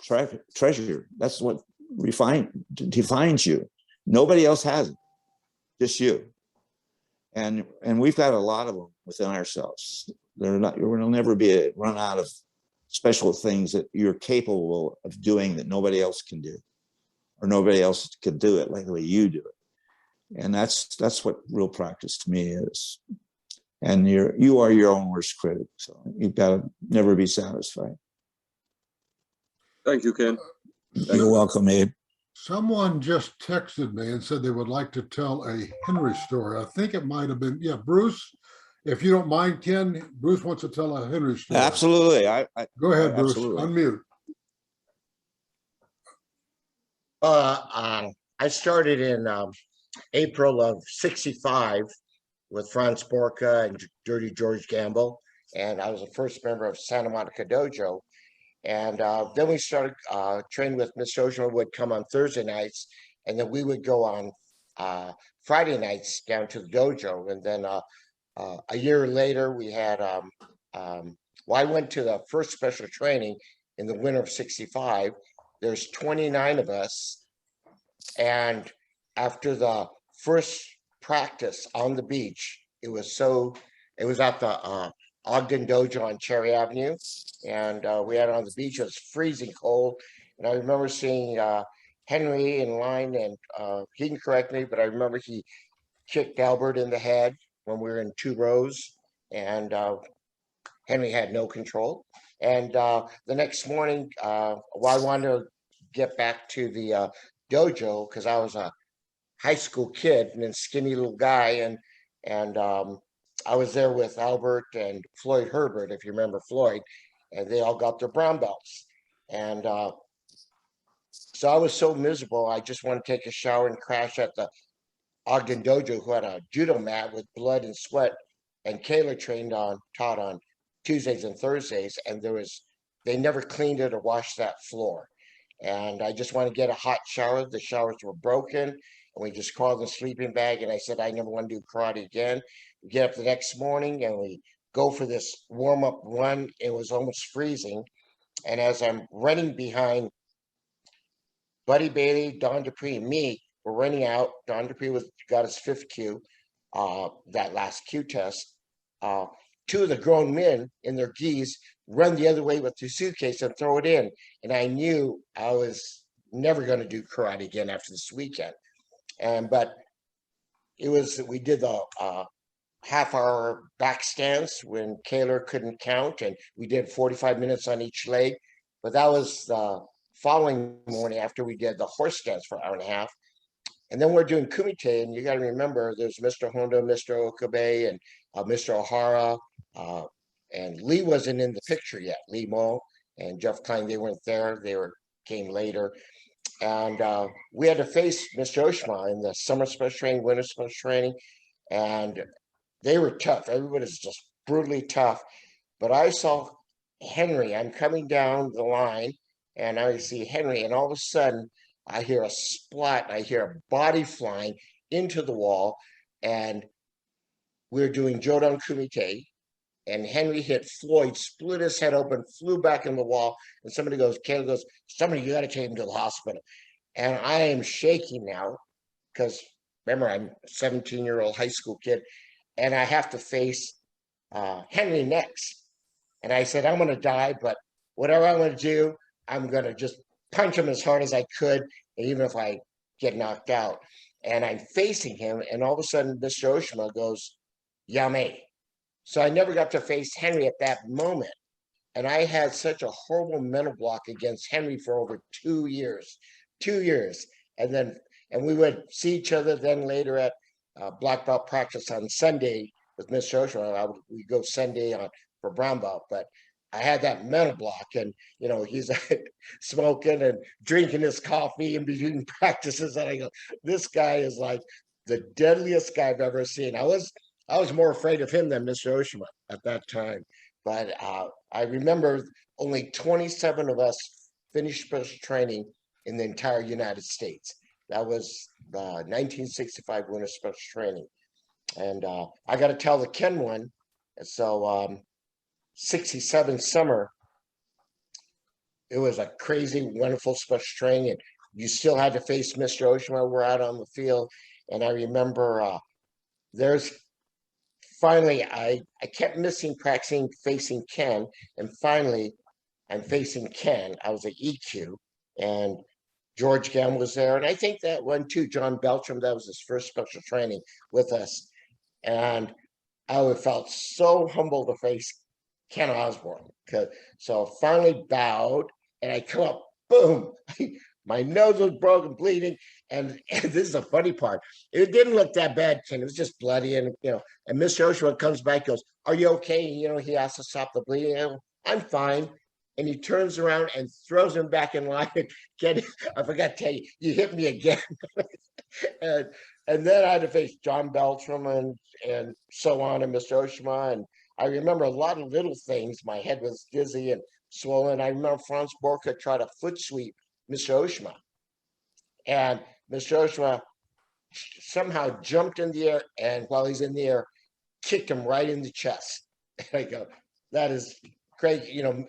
treasure. That's what defines you. Nobody else has it, just you. And we've got a lot of them within ourselves. We'll never run out of special things that you're capable of doing that nobody else can do, or nobody else can do it like the way you do it. And that's what real practice to me is. And you are your own worst critic, so you've got to never be satisfied. Thank you, Ken. You're welcome, Abe. Someone just texted me and said they would like to tell a Henry story. I think it might have been, Bruce. If you don't mind, Ken, Bruce wants to tell a Henry story. Absolutely. Go ahead, Bruce. Absolutely. Unmute. I started in April of '65 with Franz Borka and Dirty George Gamble, and I was the first member of Santa Monica Dojo. And then we started training with Mr. Ohshima would come on Thursday nights, and then we would go on Friday nights down to the dojo. And then a year later, we had, I went to the first special training in the winter of '65. There's 29 of us. And after the first practice on the beach, it was at the Ogden Dojo on Cherry Avenue. And we had it on the beach. It was freezing cold. And I remember seeing Henry in line, and he can correct me, but I remember he kicked Albert in the head when we were in 2 rows, and Henry had no control. And the next morning, I wanted to get back to the dojo because I was a high school kid and a skinny little guy, and I was there with Albert and Floyd Herbert, if you remember Floyd, and they all got their brown belts. And so I was so miserable, I just wanted to take a shower and crash at the Ogden Dojo, who had a judo mat with blood and sweat, and Kayla taught on Tuesdays and Thursdays, and they never cleaned it or washed that floor. And I just wanted to get a hot shower. The showers were broken, and we just crawled in a sleeping bag, and I said, I never want to do karate again. We get up the next morning, and we go for this warm-up run. It was almost freezing. And as I'm running behind Buddy Bailey, Don Dupree, and me, we're running out. Don Dupree got his 5th Q, that last Q test. 2 of the grown men in their gis run the other way with the suitcase and throw it in. And I knew I was never going to do karate again after this weekend. But we did the half-hour back stance when Kaler couldn't count, and we did 45 minutes on each leg. But that was the following morning after we did the horse stance for an hour and a half. And then we're doing kumite, and you got to remember there's Mr. Honda, Mr. Okabe, and Mr. O'Hara, and Lee wasn't in the picture yet. Lee Mo and Jeff Klein, they weren't there. Came later. And we had to face Mr. Ohshima in the summer special training, winter special training, and they were tough. Everybody's just brutally tough. But I saw Henry. I'm coming down the line, and I see Henry, and all of a sudden, I hear a splat. I hear a body flying into the wall, and we're doing Jodan Kumite, and Henry hit Floyd, split his head open, flew back in the wall, and somebody goes, somebody, you got to take him to the hospital. And I am shaking now because, remember, I'm a 17-year-old high school kid, and I have to face Henry next. And I said, I'm going to die, but whatever I'm going to do, I'm going to just punch him as hard as I could, even if I get knocked out. And I'm facing him, and all of a sudden, Mr. Ohshima goes, Yame. So I never got to face Henry at that moment. And I had such a horrible mental block against Henry for over 2 years. 2 years. And we would see each other then later at black belt practice on Sunday with Mr. Ohshima. We go Sunday for brown belt. But I had that mental block, and he's smoking and drinking his coffee in between practices, and I go, this guy is like the deadliest guy I've ever seen. I was more afraid of him than Mr. Ohshima at that time. But I remember only 27 of us finished special training in the entire United States. That was the 1965 Winter Special Training. And I got to tell the Ken one. So 67 summer, it was a crazy, wonderful special training. And you still had to face Mr. Ohshima. We're out on the field. And I remember finally, I kept missing practicing facing Ken. And finally, I'm facing Ken. I was at EQ. And George Gamble was there. And I think that one too, John Beltram, that was his first special training with us. And I felt so humble to face Ken Osborne. So finally bowed, and I come up, boom, my nose was broken, bleeding. And this is the funny part. It didn't look that bad, Ken. It was just bloody. And, and Mr. Ohshima comes back, goes, are you okay? And, he has to stop the bleeding. I'm fine. And he turns around and throws him back in line. Ken, I forgot to tell you, you hit me again. and then I had to face John Beltram and so on, and Mr. Ohshima. And I remember a lot of little things. My head was dizzy and swollen. I remember Franz Borka tried to foot sweep Mr. Ohshima. And Mr. Ohshima somehow jumped in the air, and while he's in the air, kicked him right in the chest. And I go, that is great.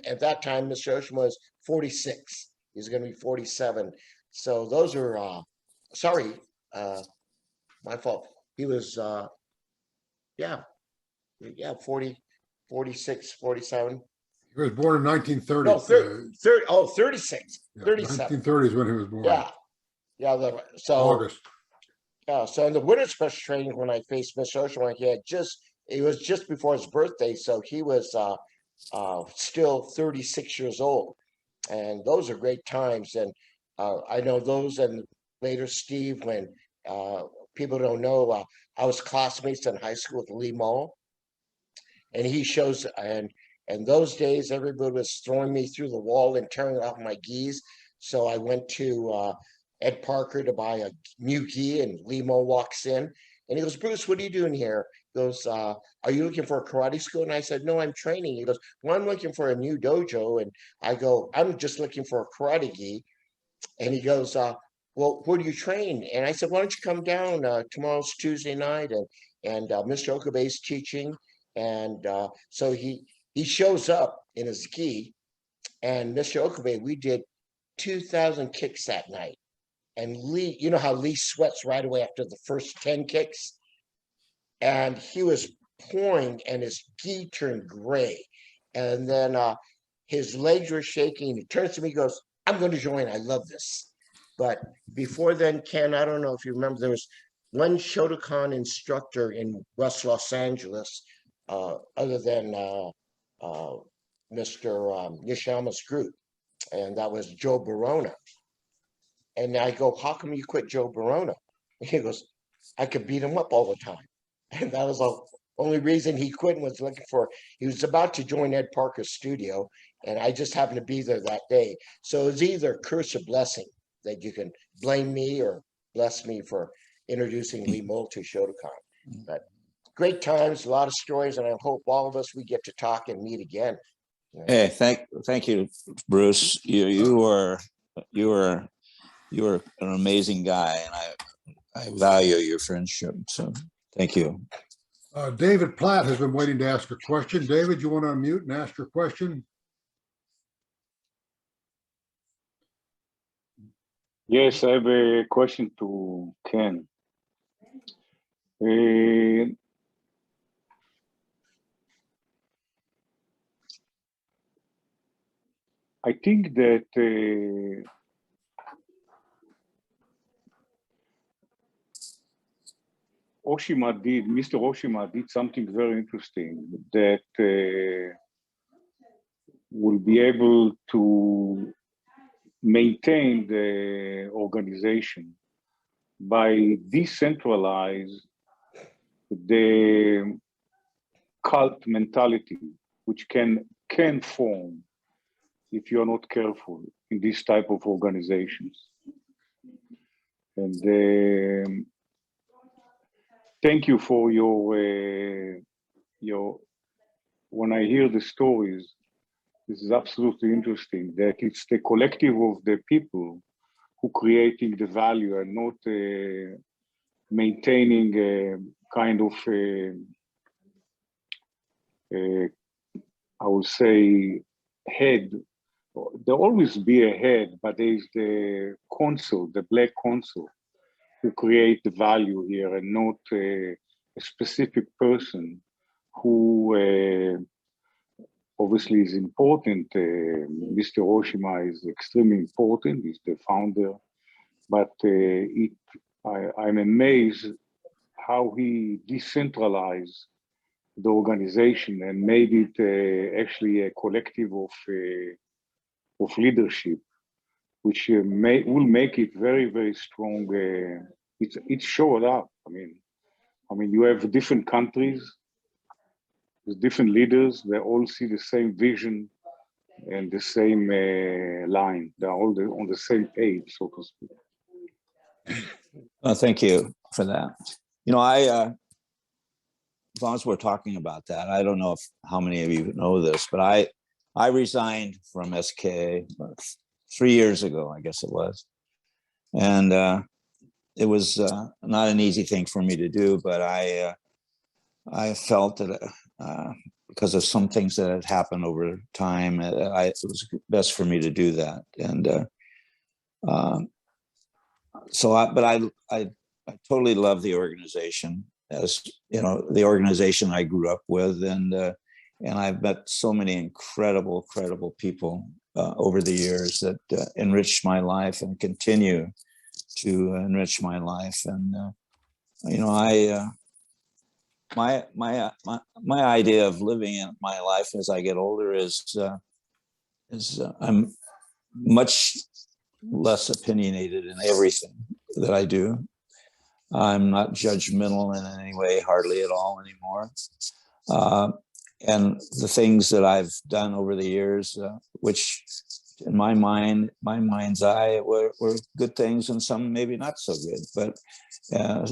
At that time, Mr. Ohshima was 46. He's going to be 47. So those are, my fault. He was, 40, 46, 47. He was born in 1930. No, 36. Yeah, 37. 1930 is when he was born. Yeah. August. Yeah, so in the winter special training, when I faced Mr. Ohshima, it was just before his birthday, so he was still 36 years old. And those are great times. And I know those, and later Steve, when people don't know, I was classmates in high school with Lee Mo. And he shows, and those days, everybody was throwing me through the wall and tearing off my gis. So I went to Ed Parker to buy a new gi, and Lee Mo walks in. And he goes, Bruce, what are you doing here? He goes, are you looking for a karate school? And I said, no, I'm training. He goes, well, I'm looking for a new dojo. And I go, I'm just looking for a karate gi. And he goes, well, where do you train? And I said, why don't you come down? Tomorrow's Tuesday night, and Mr. Okabe's teaching. And so he shows up in his gi, and Mr. Okabe, we did 2,000 kicks that night. And Lee, you know how Lee sweats right away after the first 10 kicks? And he was pouring, and his gi turned gray. And then his legs were shaking. He turns to me, goes, I'm going to join. I love this. But before then, Ken, I don't know if you remember, there was one Shotokan instructor in West Los Angeles, other than Mr. Nishiyama's group. And that was Joe Barona. And I go, how come you quit Joe Barona? And he goes, I could beat him up all the time. And that was the only reason he quit, was he was about to join Ed Parker's studio, and I just happened to be there that day. So it's either curse or blessing, that you can blame me or bless me for introducing Lee Mo to Shotokan. But great times, a lot of stories, and I hope all of us, we get to talk and meet again. Hey, thank you, Bruce. You were an amazing guy, and I value your friendship. So thank you. David Platt has been waiting to ask a question. David, you want to unmute and ask your question? Yes, I have a question to Ken. I think that Mr. Ohshima did something very interesting that will be able to maintain the organization by decentralize the cult mentality, which can can form if you're not careful in this type of organizations. And thank you for your, when I hear the stories, this is absolutely interesting that it's the collective of the people who creating the value and not maintaining a kind of, I would say, head. There'll always be a head, but there's the consul, the black consul, who create the value here and not a specific person who obviously is important. Mr. Ohshima is extremely important. He's the founder, but I'm amazed how he decentralized the organization and made it actually a collective of leadership, which will make it very, very strong. It showed up. I mean, you have different countries with different leaders. They all see the same vision and the same line. They're all on the same page, so to speak. Thank you for that. You know, as long as we're talking about that, I don't know how many of you know this, but I resigned from SK 3 years ago, I guess it was. And it was not an easy thing for me to do, but I felt that because of some things that had happened over time, it was best for me to do that. And but I totally love the organization, as you know, the organization I grew up with, and I've met so many incredible people over the years that enriched my life and continue to enrich my life. And you know, my idea of living in my life as I get older is I'm much less opinionated in everything that I do. I'm not judgmental in any way, hardly at all anymore. And the things that I've done over the years, which in my mind's eye were good things, and some maybe not so good. But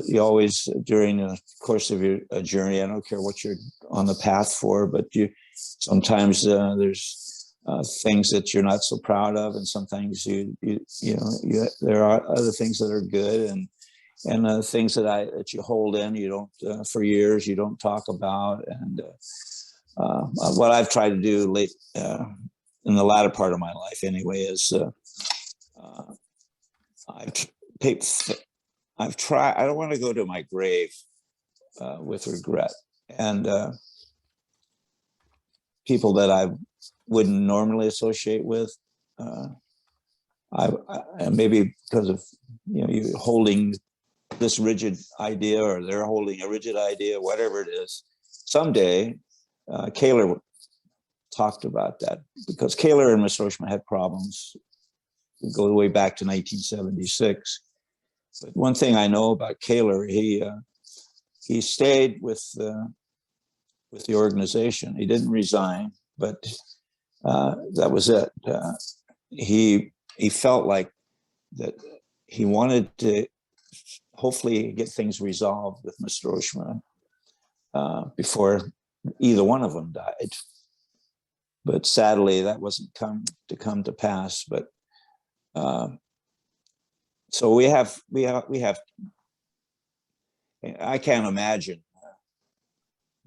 you always, during the course of your journey, I don't care what you're on the path for, but sometimes there's things that you're not so proud of, and sometimes there are other things that are good, and things that you hold in, you don't for years you don't talk about. And what I've tried to do in the latter part of my life anyway is I've tried. I don't want to go to my grave with regret, and people that I wouldn't normally associate with. Maybe because of you holding this rigid idea, or they're holding a rigid idea, whatever it is. Someday, Kaler talked about that, because Kaler and Mr. Ohshima had problems. We go way back to 1976. But one thing I know about Kaler, he stayed with the organization. He didn't resign, but that was it. He felt like that he wanted to hopefully get things resolved with Mr. Ohshima before either one of them died. But sadly, that wasn't come to pass. But so we have. I can't imagine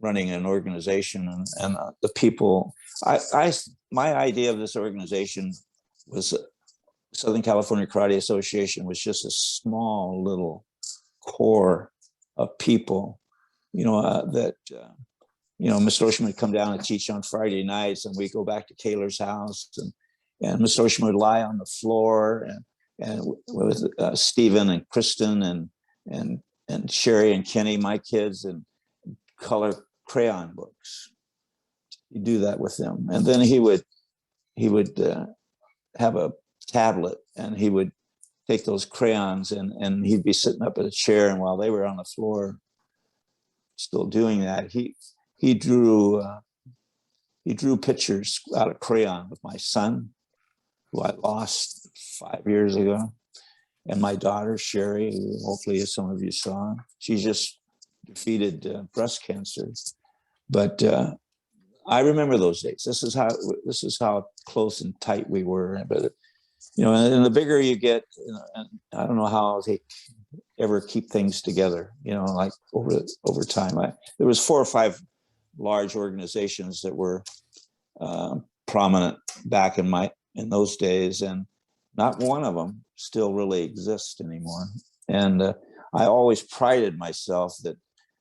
running an organization and the people. My idea of this organization was Southern California Karate Association was just a small little core of people, that Mr. Ohshima would come down and teach on Friday nights, and we go back to Kaler's house, and Mr. Ohshima would lie on the floor, and with Stephen and Kristen and Sherry and Kenny, my kids, and color crayon books. You do that with them, and then he would have a tablet, and he would take those crayons and he'd be sitting up at a chair, and while they were on the floor still doing that, he drew he drew pictures out of crayon with my son, who I lost 5 years ago, and my daughter, Sherry, who hopefully some of you saw. She just defeated breast cancer. But I remember those days. This is how close and tight we were. But and the bigger you get, and I don't know how they ever keep things together. Like over time. There was 4 or 5 large organizations that were prominent back in those days, and not one of them still really exists anymore. And I always prided myself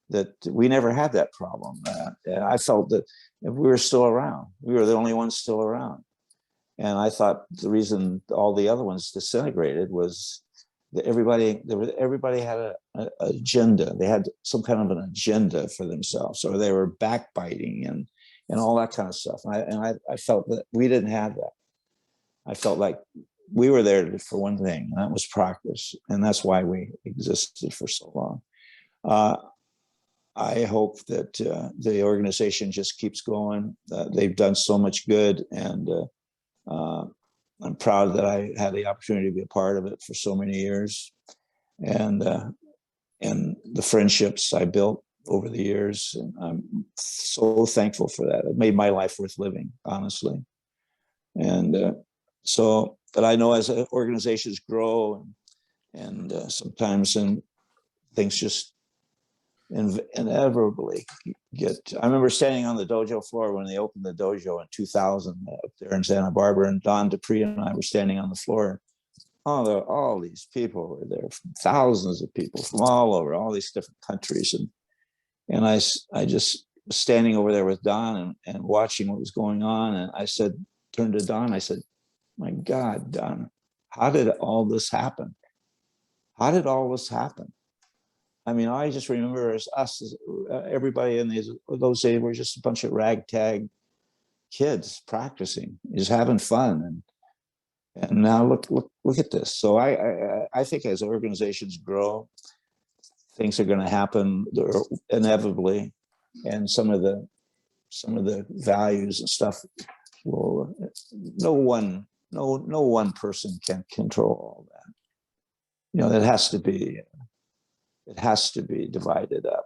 that we never had that problem. I felt that if we were still around, we were the only ones still around. And I thought the reason all the other ones disintegrated was that everybody had an agenda. They had some kind of an agenda for themselves, or they were backbiting and all that kind of stuff. And I felt that we didn't have that. I felt like we were there for one thing, and that was practice. And that's why we existed for so long. I hope that the organization just keeps going. They've done so much good, and I'm proud that I had the opportunity to be a part of it for so many years, and the friendships I built over the years. And I'm so thankful for that. It made my life worth living, honestly. And but I know as organizations grow and sometimes things just inevitably I remember standing on the dojo floor when they opened the dojo in 2000 up there in Santa Barbara, and Don Dupree and I were standing on the floor. All these people were there, thousands of people from all over, all these different countries. And I just was standing over there with Don and watching what was going on. And I turned to Don, I said, my God, Don, how did all this happen? How did all this happen? I mean, I just remember everybody in those days were just a bunch of ragtag kids practicing, just having fun. And now look at this. So I think as organizations grow, things are going to happen inevitably, and some of the values and stuff will. No one person can control all that. It has to be divided up.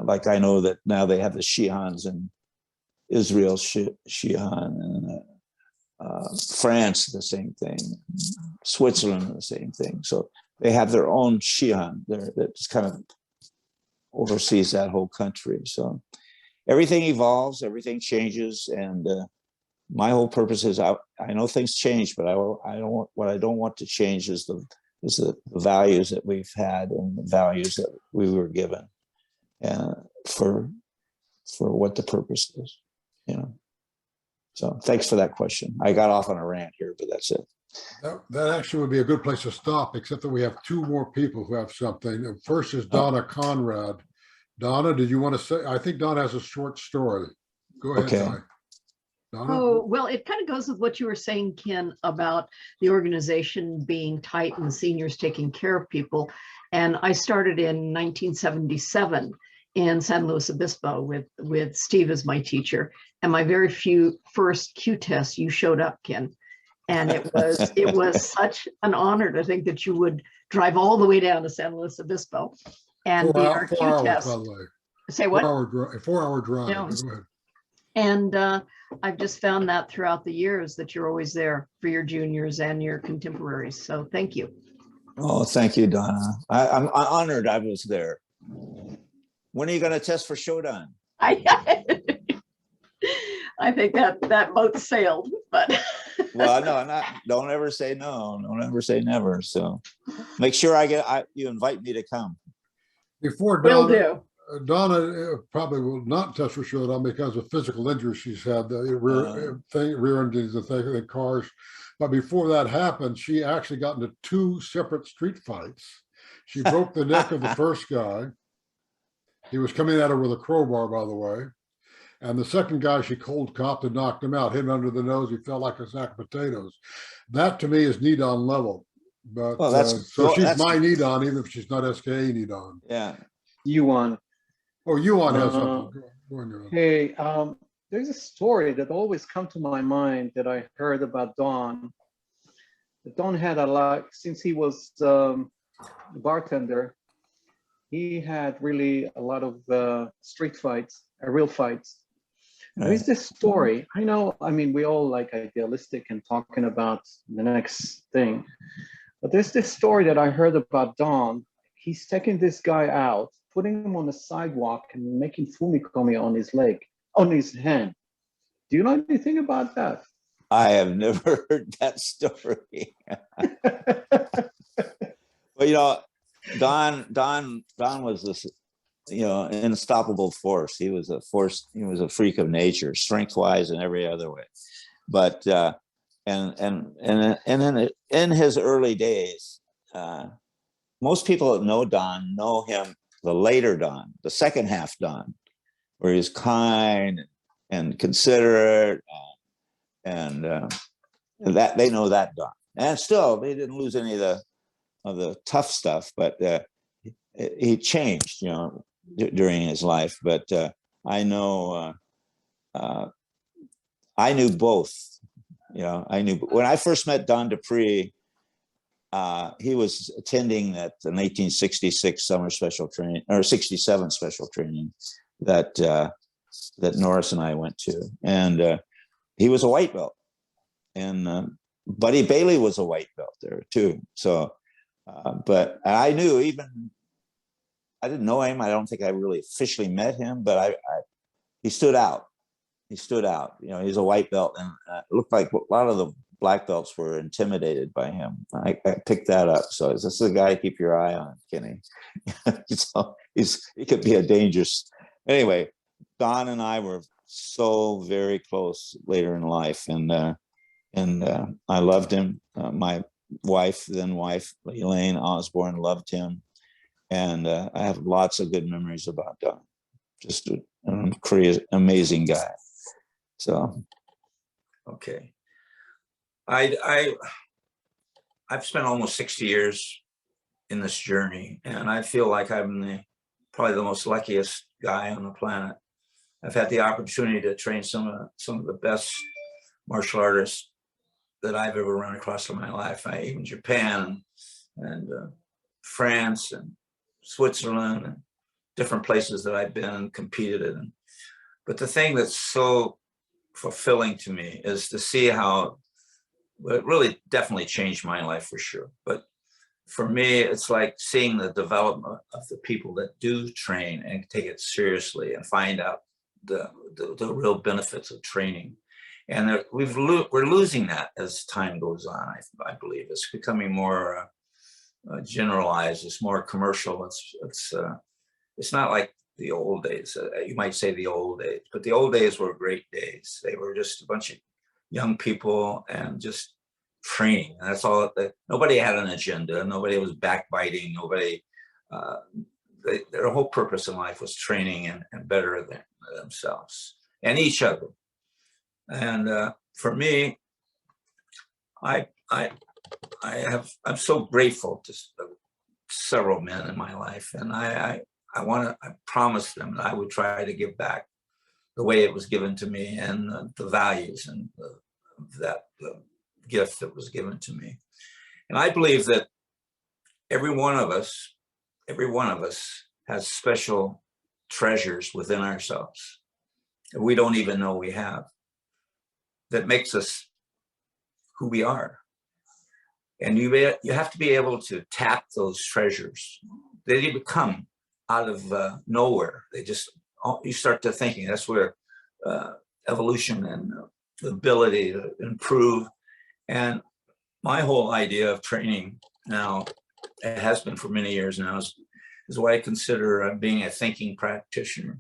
Like I know that now they have the Shihans in Israel, Shihan, and France, the same thing, Switzerland, the same thing. So they have their own Shihan there that just kind of oversees that whole country. So everything evolves, everything changes, and my whole purpose is I know things change, but what I don't want to change is the values that we've had and the values that we were given, for what the purpose is, So thanks for that question. I got off on a rant here, but that's it. That actually would be a good place to stop, except that we have 2 more people who have something. First is Donna Conrad. Donna, did you want to say? I think Donna has a short story. Go ahead, Okay. Donna. Oh, well, it kind of goes with what you were saying, Ken, about the organization being tight and seniors taking care of people. And I started in 1977 in San Luis Obispo with Steve as my teacher. And my very first Q test, you showed up, Ken. And it was such an honor to think that you would drive all the way down to San Luis Obispo and be our Q test. By the way. Say what? 4-hour drive. Yeah. Go ahead. And I've just found that throughout the years that you're always there for your juniors and your contemporaries. So thank you. Oh, thank you, Donna. I'm honored I was there. When are you going to test for Shodan? I think that boat sailed, but. Well, no, don't ever say no. Don't ever say never. So make sure you invite me to come. Before Donna, Donna probably will not test for Shodan because of physical injuries she's had, the rear injuries and things in cars. But before that happened, she actually got into 2 separate street fights. She broke the neck of the first guy. He was coming at her with a crowbar, by the way. And the second guy, she cold copped and knocked him out, hit him under the nose. He fell like a sack of potatoes. That to me is Nidon level. But she's my Nidon, even if she's not SKA Nidon. Yeah. Yuan. Oh, Yuan has something. Go on, Yuan. Hey, there's a story that always comes to my mind that I heard about Don. Don had a lot, since he was a bartender, he had really a lot of street fights, real fights. There's this story. I know, I mean, we all like idealistic and talking about the next thing. But there's this story that I heard about Don. He's taking this guy out, putting him on the sidewalk and making fumikomi on his leg, on his hand. Do you know anything about that? I have never heard that story. Well, you know, Don was this, you know, unstoppable force. He was a force. He was a freak of nature, strength-wise and every other way. But and in his early days, most people that know Don know him the later Don, the second half Don, where he's kind and considerate, and that they know that Don. And still, they didn't lose any of the tough stuff, but he changed, you know, during his life. But I know I knew both. You know, I knew when I first met Don Dupree, he was attending that the 1966 summer special training, or 67 special training that that Norris and I went to, and he was a white belt, and Buddy Bailey was a white belt there too. So, but I knew, even I didn't know him. I don't think I really officially met him, but he stood out. He stood out. You know, he's a white belt, and it looked like a lot of the black belts were intimidated by him. I picked that up. So this is a guy to keep your eye on, Kenny. So he could be a dangerous. Anyway, Don and I were so very close later in life, and I loved him. My wife, Elaine Osborne, loved him, and I have lots of good memories about Don. Just an crazy, amazing guy. So, okay. I've spent almost 60 years in this journey, and I feel like I'm probably the most luckiest guy on the planet. I've had the opportunity to train some of the best martial artists that I've ever run across in my life. Even Japan and France and Switzerland and different places that I've been and competed in. But the thing that's so fulfilling to me is to see how it really definitely changed my life for sure. But for me, it's like seeing the development of the people that do train and take it seriously and find out the real benefits of training. And we're losing that as time goes on. I believe it's becoming more generalized. It's more commercial. It's not like the old days. You might say the old days, but the old days were great days. They were just a bunch of young people and just training. And that's all. Nobody had an agenda. Nobody was backbiting. Nobody. Their whole purpose in life was training and better than themselves and each other. And for me, I'm so grateful to several men in my life, and I promised them that I would try to give back the way it was given to me, and the values and the gift that was given to me. And I believe that every one of us has special treasures within ourselves that we don't even know we have, that makes us who we are. And you have to be able to tap those treasures. They didn't come out of nowhere. You start to thinking. That's where evolution and the ability to improve. And my whole idea of training now, it has been for many years now, is what I consider being a thinking practitioner.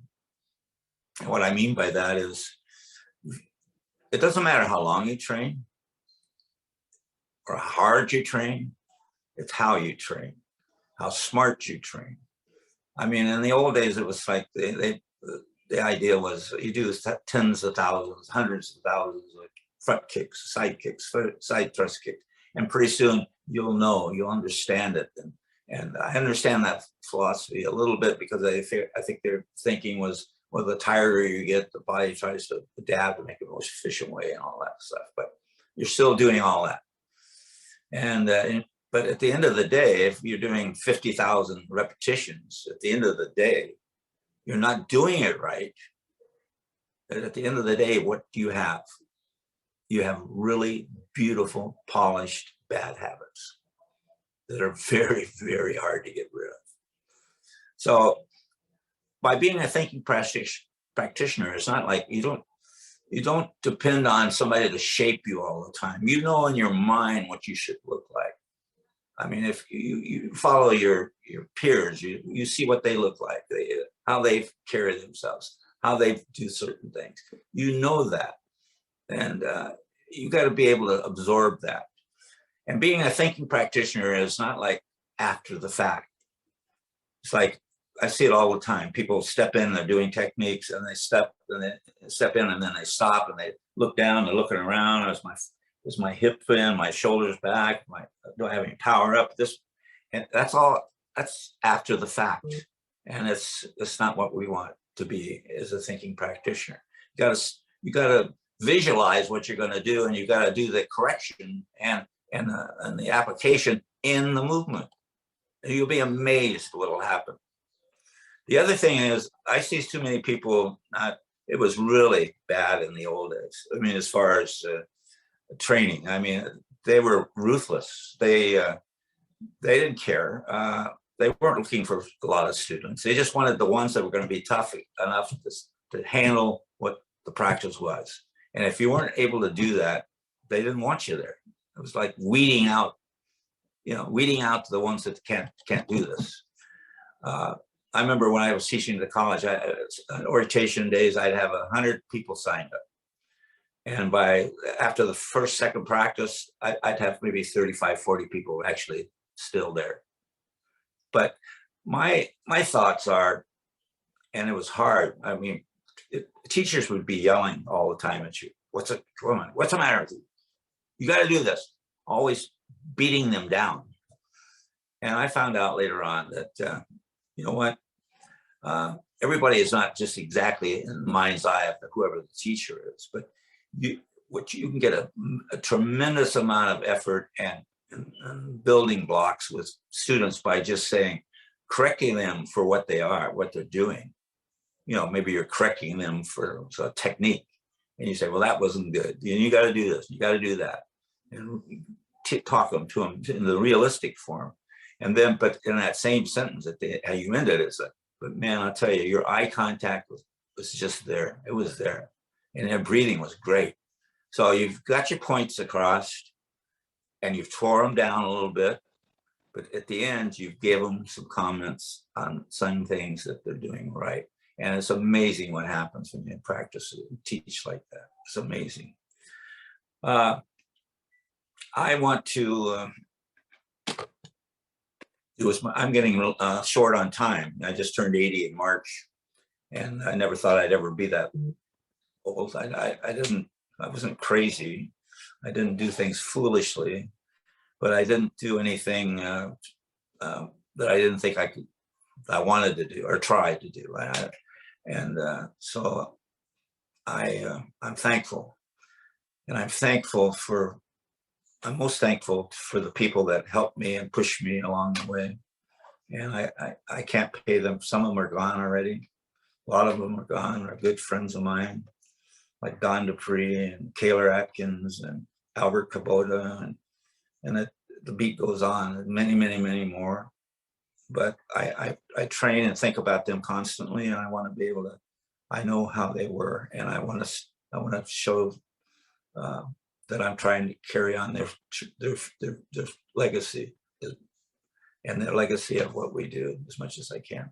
And what I mean by that is, it doesn't matter how long you train or how hard you train, it's how you train, how smart you train. I mean, in the old days, it was like the idea was you do tens of thousands, hundreds of thousands of front kicks, side thrust kicks, and pretty soon you'll understand it. And I understand that philosophy a little bit, because I think their thinking was Well, the tireder you get, the body tries to adapt to make it the most efficient way and all that stuff. But you're still doing all that. But at the end of the day, if you're doing 50,000 repetitions, at the end of the day, you're not doing it right. But at the end of the day, what do you have? You have really beautiful, polished bad habits that are very, very hard to get rid of. So by being a thinking practitioner, it's not like you don't depend on somebody to shape you all the time. You know in your mind what you should look like. I mean, if you follow your peers, you see what they look like, how they carry themselves, how they do certain things. You know that. And you got to be able to absorb that. And being a thinking practitioner is not like after the fact. It's like, I see it all the time. People step in, they're doing techniques, and they step in, and then they stop, and they look down, they're looking around. Is my hip in, my shoulders back, do I have any power up? And that's all, that's after the fact. And it's not what we want to be as a thinking practitioner. You gotta visualize what you're gonna do, and you gotta do the correction and the application in the movement. And you'll be amazed what'll happen. The other thing is, I see too many people, it was really bad in the old days. I mean, as far as training, I mean, they were ruthless. They didn't care. They weren't looking for a lot of students. They just wanted the ones that were going to be tough enough to handle what the practice was. And if you weren't able to do that, they didn't want you there. It was like weeding out the ones that can't do this. I remember when I was teaching at college, on orientation days, I'd have 100 people signed up. And after the second practice, I'd have maybe 35, 40 people actually still there. But my thoughts are, and it was hard. I mean, teachers would be yelling all the time at you. What's the matter with you? You got to do this. Always beating them down. And I found out later on that, you know what? Everybody is not just exactly in the mind's eye of whoever the teacher is, but you can get a tremendous amount of effort and building blocks with students by just correcting them for what they are, what they're doing. You know, maybe you're correcting them for a technique, and you say, well, that wasn't good. You got to do this, you got to do that, and talk them to them in the realistic form. And then, but in that same sentence, how you ended it, it's like, but man, I'll tell you, your eye contact was just there. It was there. And their breathing was great. So you've got your points across, and you've tore them down a little bit. But at the end, you gave them some comments on some things that they're doing right. And it's amazing what happens when you practice and teach like that. It's amazing. I want to... I'm getting short on time. I just turned 80 in March, and I never thought I'd ever be that old. I wasn't crazy. I didn't do things foolishly, but I didn't do anything that I didn't think I wanted to do or tried to do. So I'm thankful, and I'm most thankful for the people that helped me and pushed me along the way. And I can't pay them. Some of them are gone already. A lot of them are gone. They're good friends of mine, like Don Dupree and Kaylor Atkins and Albert Kubota. And the beat goes on, and many, many, many more. But I train and think about them constantly, and I want to be able to, I know how they were, and I want to show that I'm trying to carry on their legacy and their legacy of what we do as much as I can.